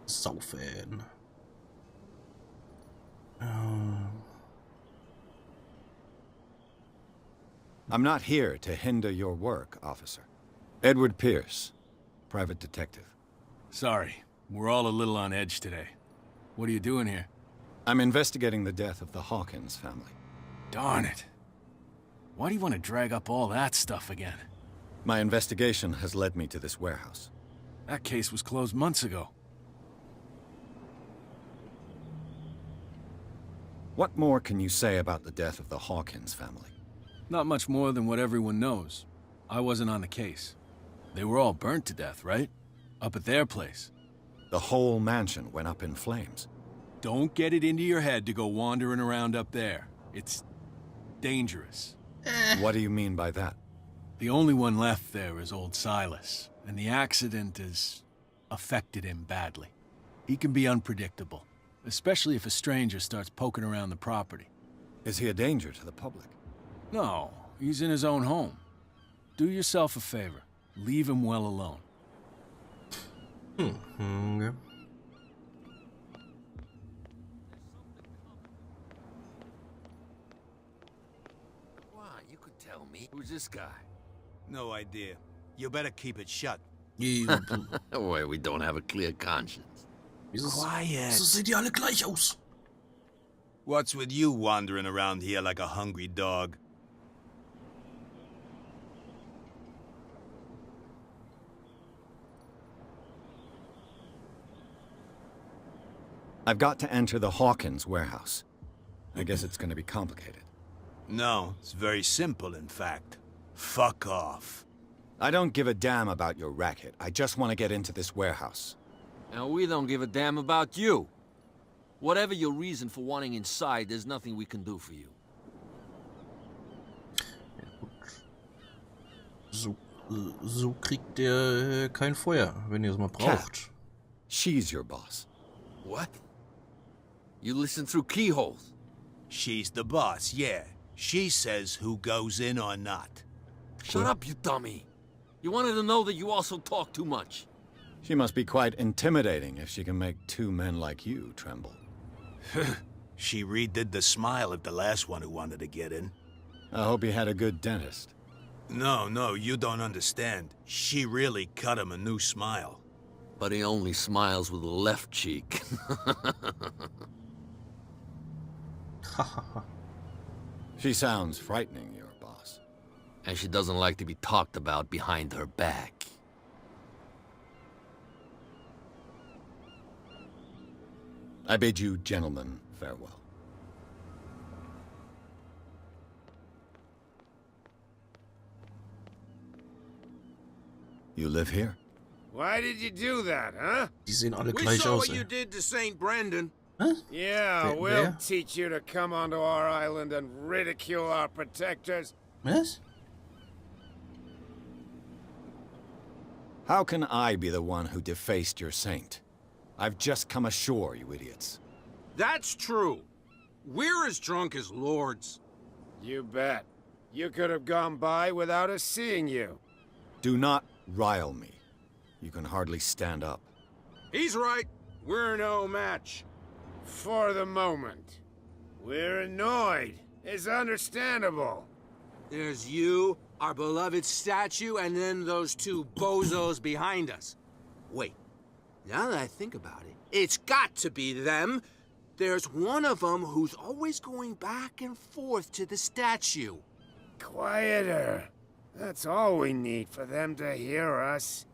Saufen. I'm not here to hinder your work, officer. Edward Pierce, private detective. Sorry, we're all a little on edge today. What are you doing here? I'm investigating the death of the Hawkins family. Darn it. Why do you want to drag up all that stuff again? My investigation has led me to this warehouse. That case was closed months ago. What more can you say about the death of the Hawkins family? Not much more than what everyone knows. I wasn't on the case. They were all burnt to death, right? Up at their place. The whole mansion went up in flames. Don't get it into your head to go wandering around up there. It's dangerous. What do you mean by that? The only one left there is old Silas, and the accident has affected him badly. He can be unpredictable, especially if a stranger starts poking around the property. Is he a danger to the public? No, he's in his own home. Do yourself a favor. Leave him well alone. Okay. Why, you could tell me. Who's this guy? No idea. You better keep it shut. Why, we don't have a clear conscience. Quiet. Wieso sehen die alle gleich aus? What's with you wandering around here like a hungry dog? I've got to enter the Hawkins warehouse. I guess it's gonna be complicated. No, it's very simple, in fact. Fuck off. I don't give a damn about your racket. I just want to get into this warehouse. And we don't give a damn about you. Whatever your reason for wanting inside, there's nothing we can do for you. So kriegt ihr kein Feuer, wenn ihr es mal braucht. She's your boss. What? You listen through keyholes? She's the boss, yeah. She says who goes in or not. Shut up, you dummy. You wanted to know that you also talk too much. She must be quite intimidating if she can make two men like you tremble. She redid the smile of the last one who wanted to get in. I hope you had a good dentist. No, you don't understand. She really cut him a new smile. But he only smiles with the left cheek. She sounds frightening, your boss. And she doesn't like to be talked about behind her back. I bid you gentlemen farewell. You live here? Why did you do that, huh? Die sehen alle We gleich saw aus, what you did to St. Brendan. Huh? Yeah, Wer- we'll wer? teach you to come onto our island and ridicule our protectors. Was? How can I be the one who defaced your saint? I've just come ashore, you idiots. That's true. We're as drunk as lords. You bet. You could have gone by without us seeing you. Do not rile me. You can hardly stand up. He's right. We're no match. For the moment. We're annoyed. It's understandable. There's you, our beloved statue, and then those two bozos behind us. Wait. Now that I think about it, it's got to be them. There's one of them who's always going back and forth to the statue. Quieter. That's all we need for them to hear us.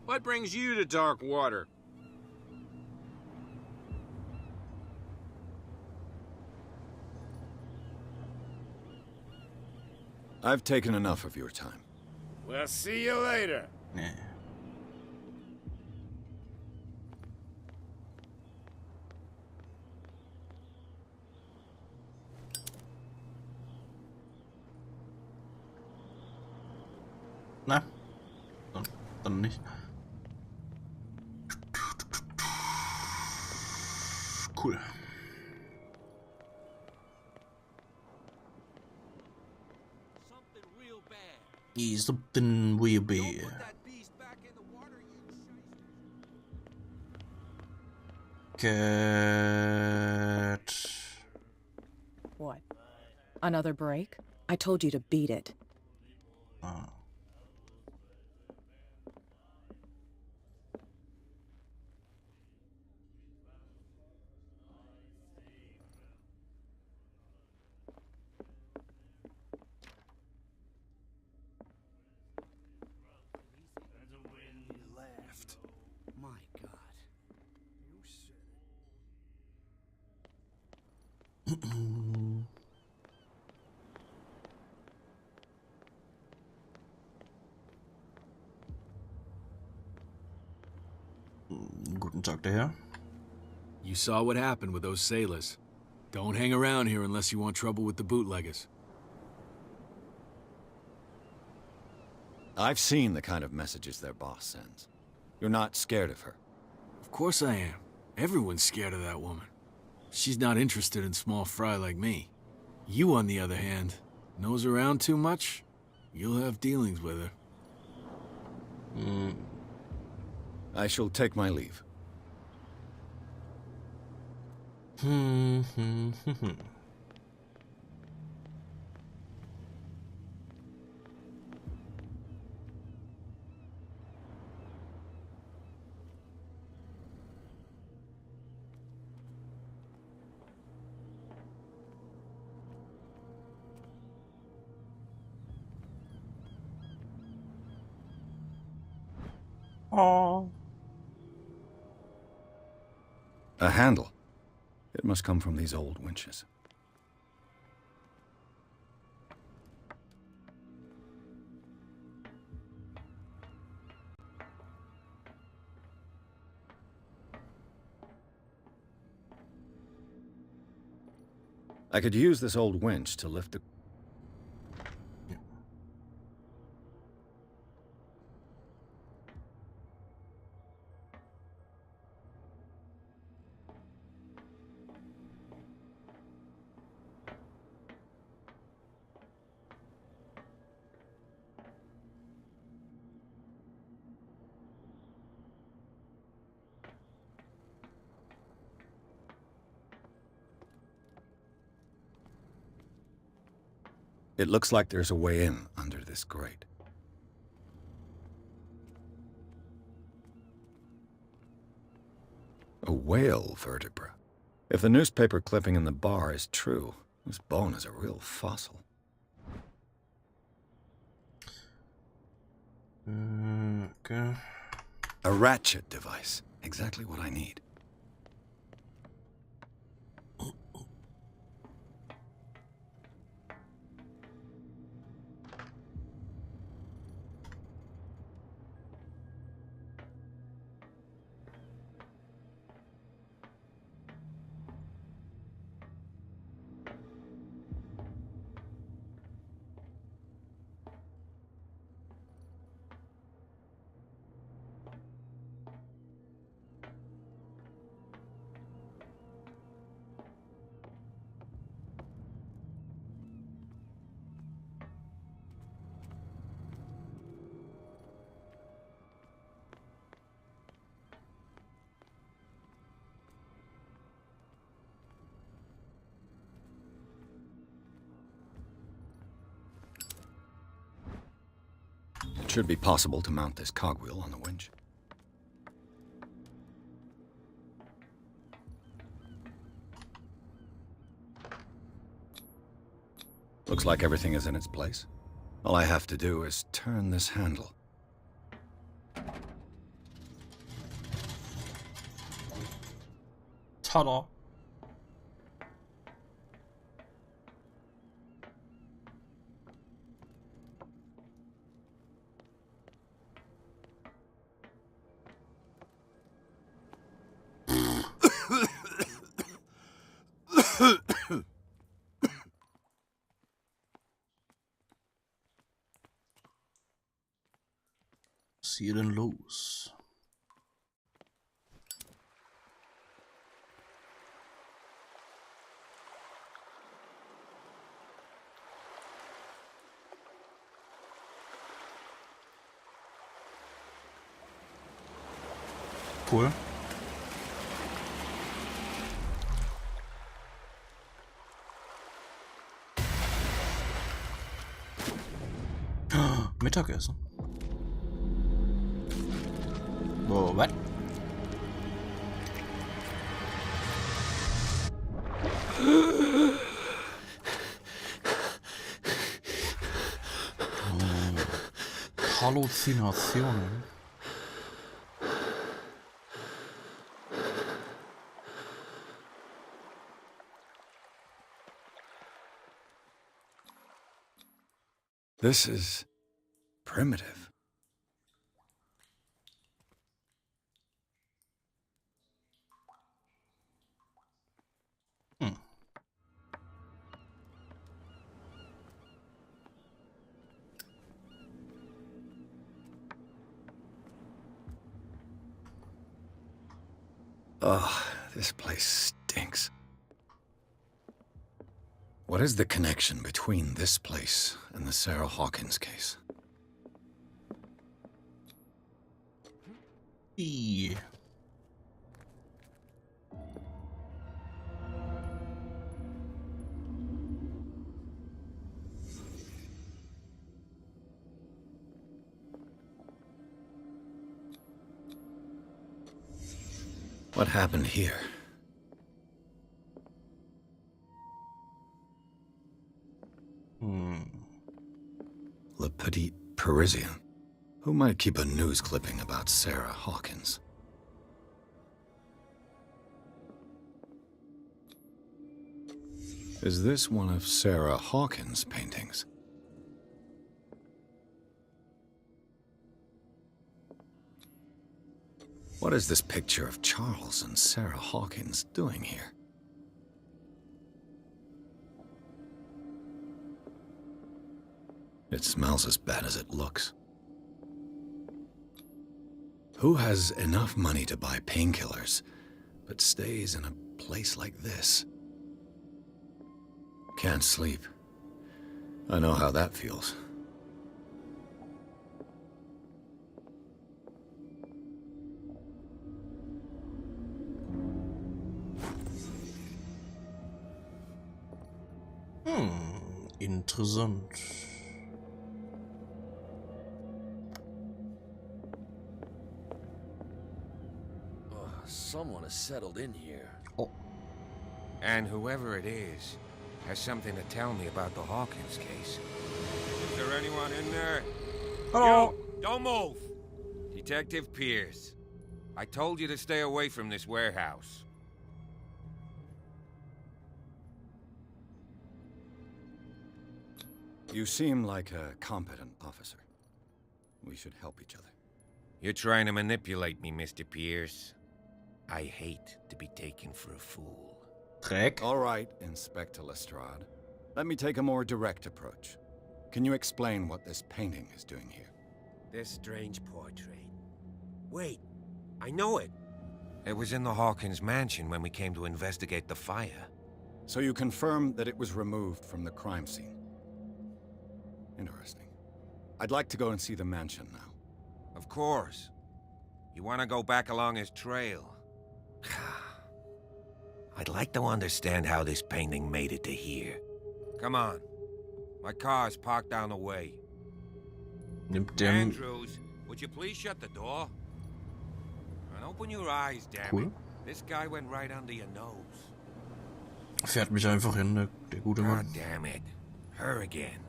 What brings you to dark water? I've taken enough of your time. We'll see you later. Nee. Na, dann nicht. Cool. He's something real bad. Cat. What? Another break? I told you to beat it. Oh. My God. Guten Tag, der Herr. You saw what happened with those sailors. Don't hang around here unless you want trouble with the bootleggers. I've seen the kind of messages their boss sends. You're not scared of her. Of course I am. Everyone's scared of that woman. She's not interested in small fry like me. You, on the other hand, nose around too much, you'll have dealings with her. I shall take my leave. Oh. A handle. It must come from these old winches. I could use this old winch to lift a... It looks like there's a way in under this grate. A whale vertebra. If the newspaper clipping in the bar is true, this bone is a real fossil. Okay. A ratchet device. Exactly what I need. It should be possible to mount this cogwheel on the winch. Looks like everything is in its place. All I have to do is turn this handle. Ta-da. Was hier denn los? Cool. Mittagessen. Oh, was? Halluzinationen. This is primitive. Ugh, this place stinks. What is the connection between this place and the Sarah Hawkins case? E. What happened here? Le Petit Parisien. Who might keep a news clipping about Sarah Hawkins? Is this one of Sarah Hawkins' paintings? What is this picture of Charles and Sarah Hawkins doing here? It smells as bad as it looks. Who has enough money to buy painkillers, but stays in a place like this? Can't sleep. I know how that feels. Interessant. Someone has settled in here. Oh. And whoever it is has something to tell me about the Hawkins case. Is there anyone in there? Hello. Yo, don't move! Detective Pierce. I told you to stay away from this warehouse. You seem like a competent officer. We should help each other. You're trying to manipulate me, Mr. Pierce. I hate to be taken for a fool. Dreck. All right, Inspector Lestrade. Let me take a more direct approach. Can you explain what this painting is doing here? This strange portrait. Wait, I know it. It was in the Hawkins mansion when we came to investigate the fire. So you confirm that it was removed from the crime scene? Interesting. I'd like to go and see the mansion now. Of course. You want to go back along his trail? I'd like to understand how this painting made it to here. Come on. My car's parked down the way. Andrews, would you please shut the door? And open your eyes, damn it. This guy went right under your nose. Fährt mich einfach hin, der gute Mann. God damn it. Her again.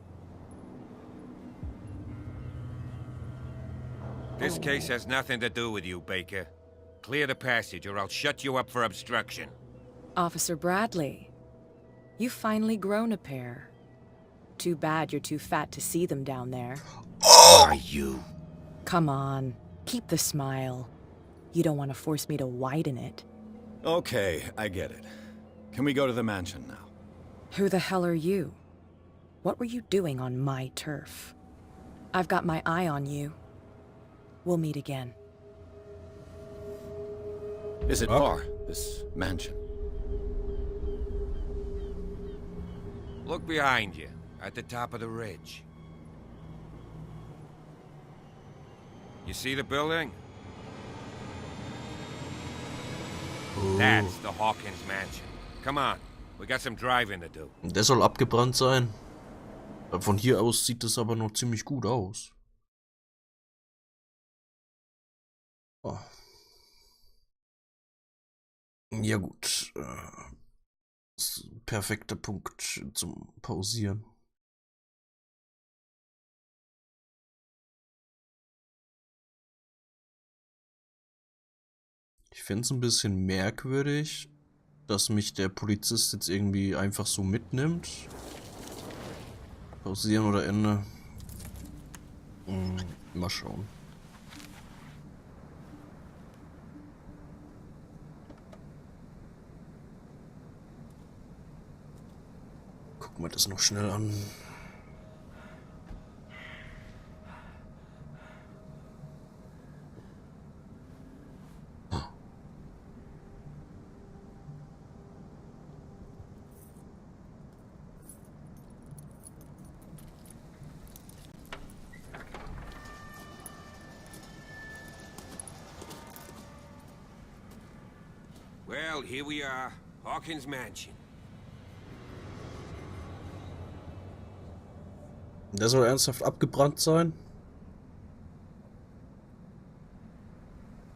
This case has nothing to do with you, Baker. Clear the passage or I'll shut you up for obstruction. Officer Bradley, you've finally grown a pair. Too bad you're too fat to see them down there. Are you? Come on, keep the smile. You don't want to force me to widen it. Okay, I get it. Can we go to the mansion now? Who the hell are you? What were you doing on my turf? I've got my eye on you. We'll meet again. Is it far, this mansion? Look behind you, at the top of the ridge. You see the building? That's the Hawkins mansion. Come on, we got some driving to do. Der soll abgebrannt sein. Von hier aus sieht es aber noch ziemlich gut aus. Oh. Ja gut. Perfekter Punkt zum Pausieren. Ich finde es ein bisschen merkwürdig, dass mich der Polizist jetzt irgendwie einfach so mitnimmt. Pausieren oder Ende. Mal schauen. Gucken wir das noch schnell an. Well, here we are. Hawkins Mansion. Der soll ernsthaft abgebrannt sein?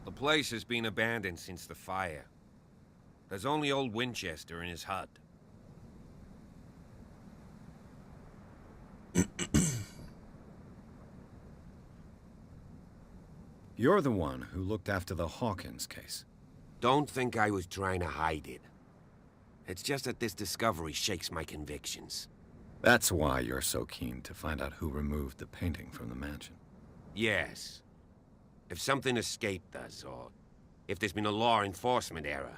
The place has been abandoned since the fire. There's only old Winchester in his hut. You're the one who looked after the Hawkins case. Don't think I was trying to hide it. It's just that this discovery shakes my convictions. That's why you're so keen to find out who removed the painting from the mansion. Yes. If something escaped us, or if there's been a law enforcement error,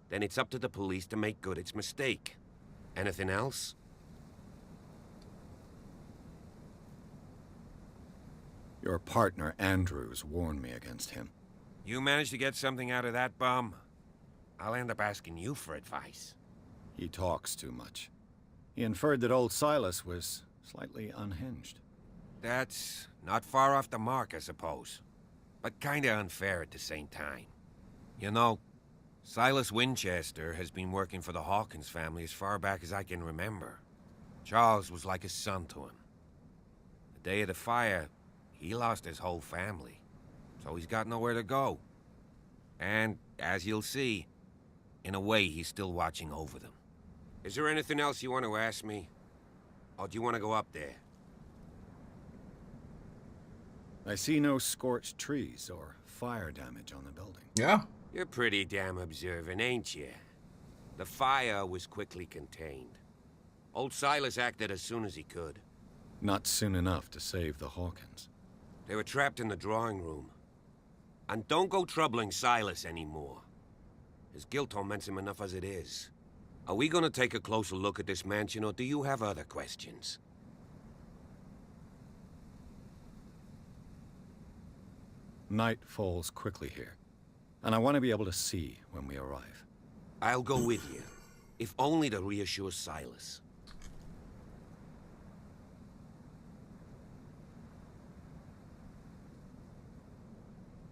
then it's up to the police to make good its mistake. Anything else? Your partner, Andrews, warned me against him. You managed to get something out of that bum? I'll end up asking you for advice. He talks too much. He inferred that old Silas was slightly unhinged. That's not far off the mark, I suppose. But kinda unfair at the same time. You know, Silas Winchester has been working for the Hawkins family as far back as I can remember. Charles was like a son to him. The day of the fire, he lost his whole family. So he's got nowhere to go. And, as you'll see, in a way he's still watching over them. Is there anything else you want to ask me? Or do you want to go up there? I see no scorched trees or fire damage on the building. Yeah. You're pretty damn observant, ain't you? The fire was quickly contained. Old Silas acted as soon as he could. Not soon enough to save the Hawkins. They were trapped in the drawing room. And don't go troubling Silas anymore. His guilt torments him enough as it is. Are we gonna take a closer look at this mansion, or do you have other questions? Night falls quickly here, and I want to be able to see when we arrive. I'll go with you, if only to reassure Silas.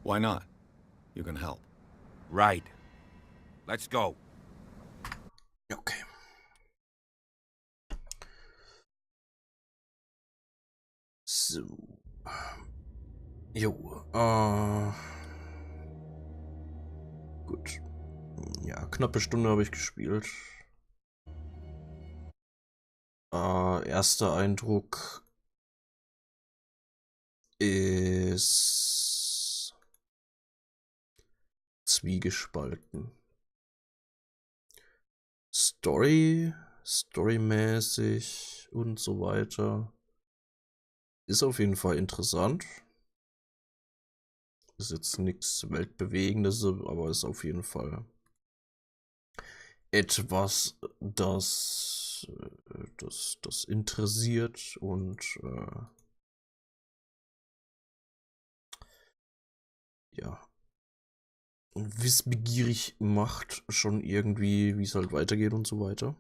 Why not? You can help. Right. Let's go. Okay. So. Jo. Gut. Ja, knappe Stunde habe ich gespielt. Erster Eindruck ist zwiegespalten. Storymäßig und so weiter ist auf jeden Fall interessant. Ist jetzt nichts Weltbewegendes, aber ist auf jeden Fall etwas, das interessiert und ja, wissbegierig macht schon irgendwie, wie es halt weitergeht und so weiter.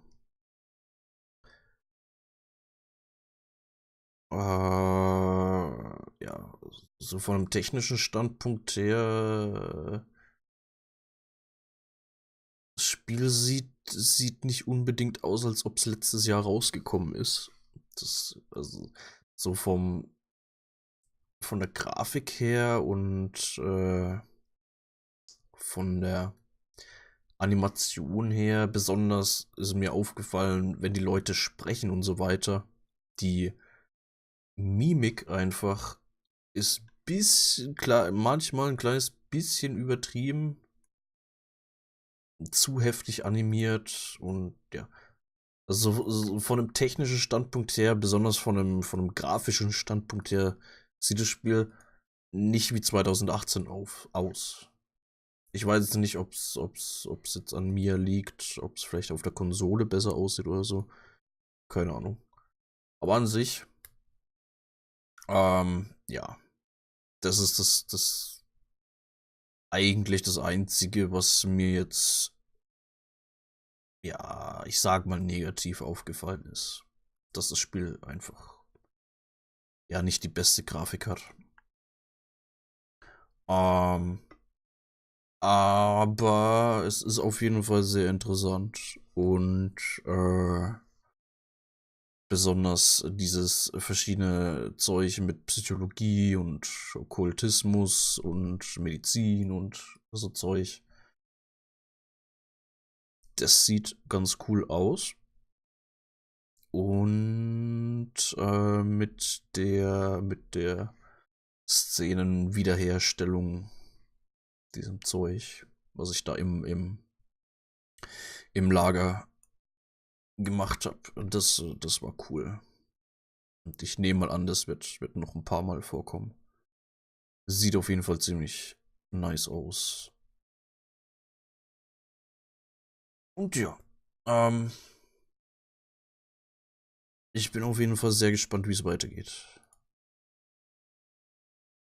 Ja, so von einem technischen Standpunkt her, das Spiel sieht nicht unbedingt aus, als ob es letztes Jahr rausgekommen ist. Das, also, so von der Grafik her und von der Animation her, besonders ist mir aufgefallen, wenn die Leute sprechen und so weiter, die Mimik einfach ist klar, manchmal ein kleines bisschen übertrieben, zu heftig animiert und ja. Also so von einem technischen Standpunkt her, besonders von einem grafischen Standpunkt her, sieht das Spiel nicht wie 2018 aus. Ich weiß jetzt nicht, ob es jetzt an mir liegt, ob es vielleicht auf der Konsole besser aussieht oder so. Keine Ahnung. Aber an sich, ja, das ist das eigentlich das Einzige, was mir jetzt, ja, ich sag mal negativ aufgefallen ist. Dass das Spiel einfach, ja, nicht die beste Grafik hat. Aber es ist auf jeden Fall sehr interessant und besonders dieses verschiedene Zeug mit Psychologie und Okkultismus und Medizin und so Zeug. Das sieht ganz cool aus. Und mit der Szenenwiederherstellung, diesem Zeug, was ich da im Lager gemacht habe, das war cool. Und ich nehme mal an, das wird noch ein paar Mal vorkommen. Sieht auf jeden Fall ziemlich nice aus. Und ja, ich bin auf jeden Fall sehr gespannt, wie es weitergeht.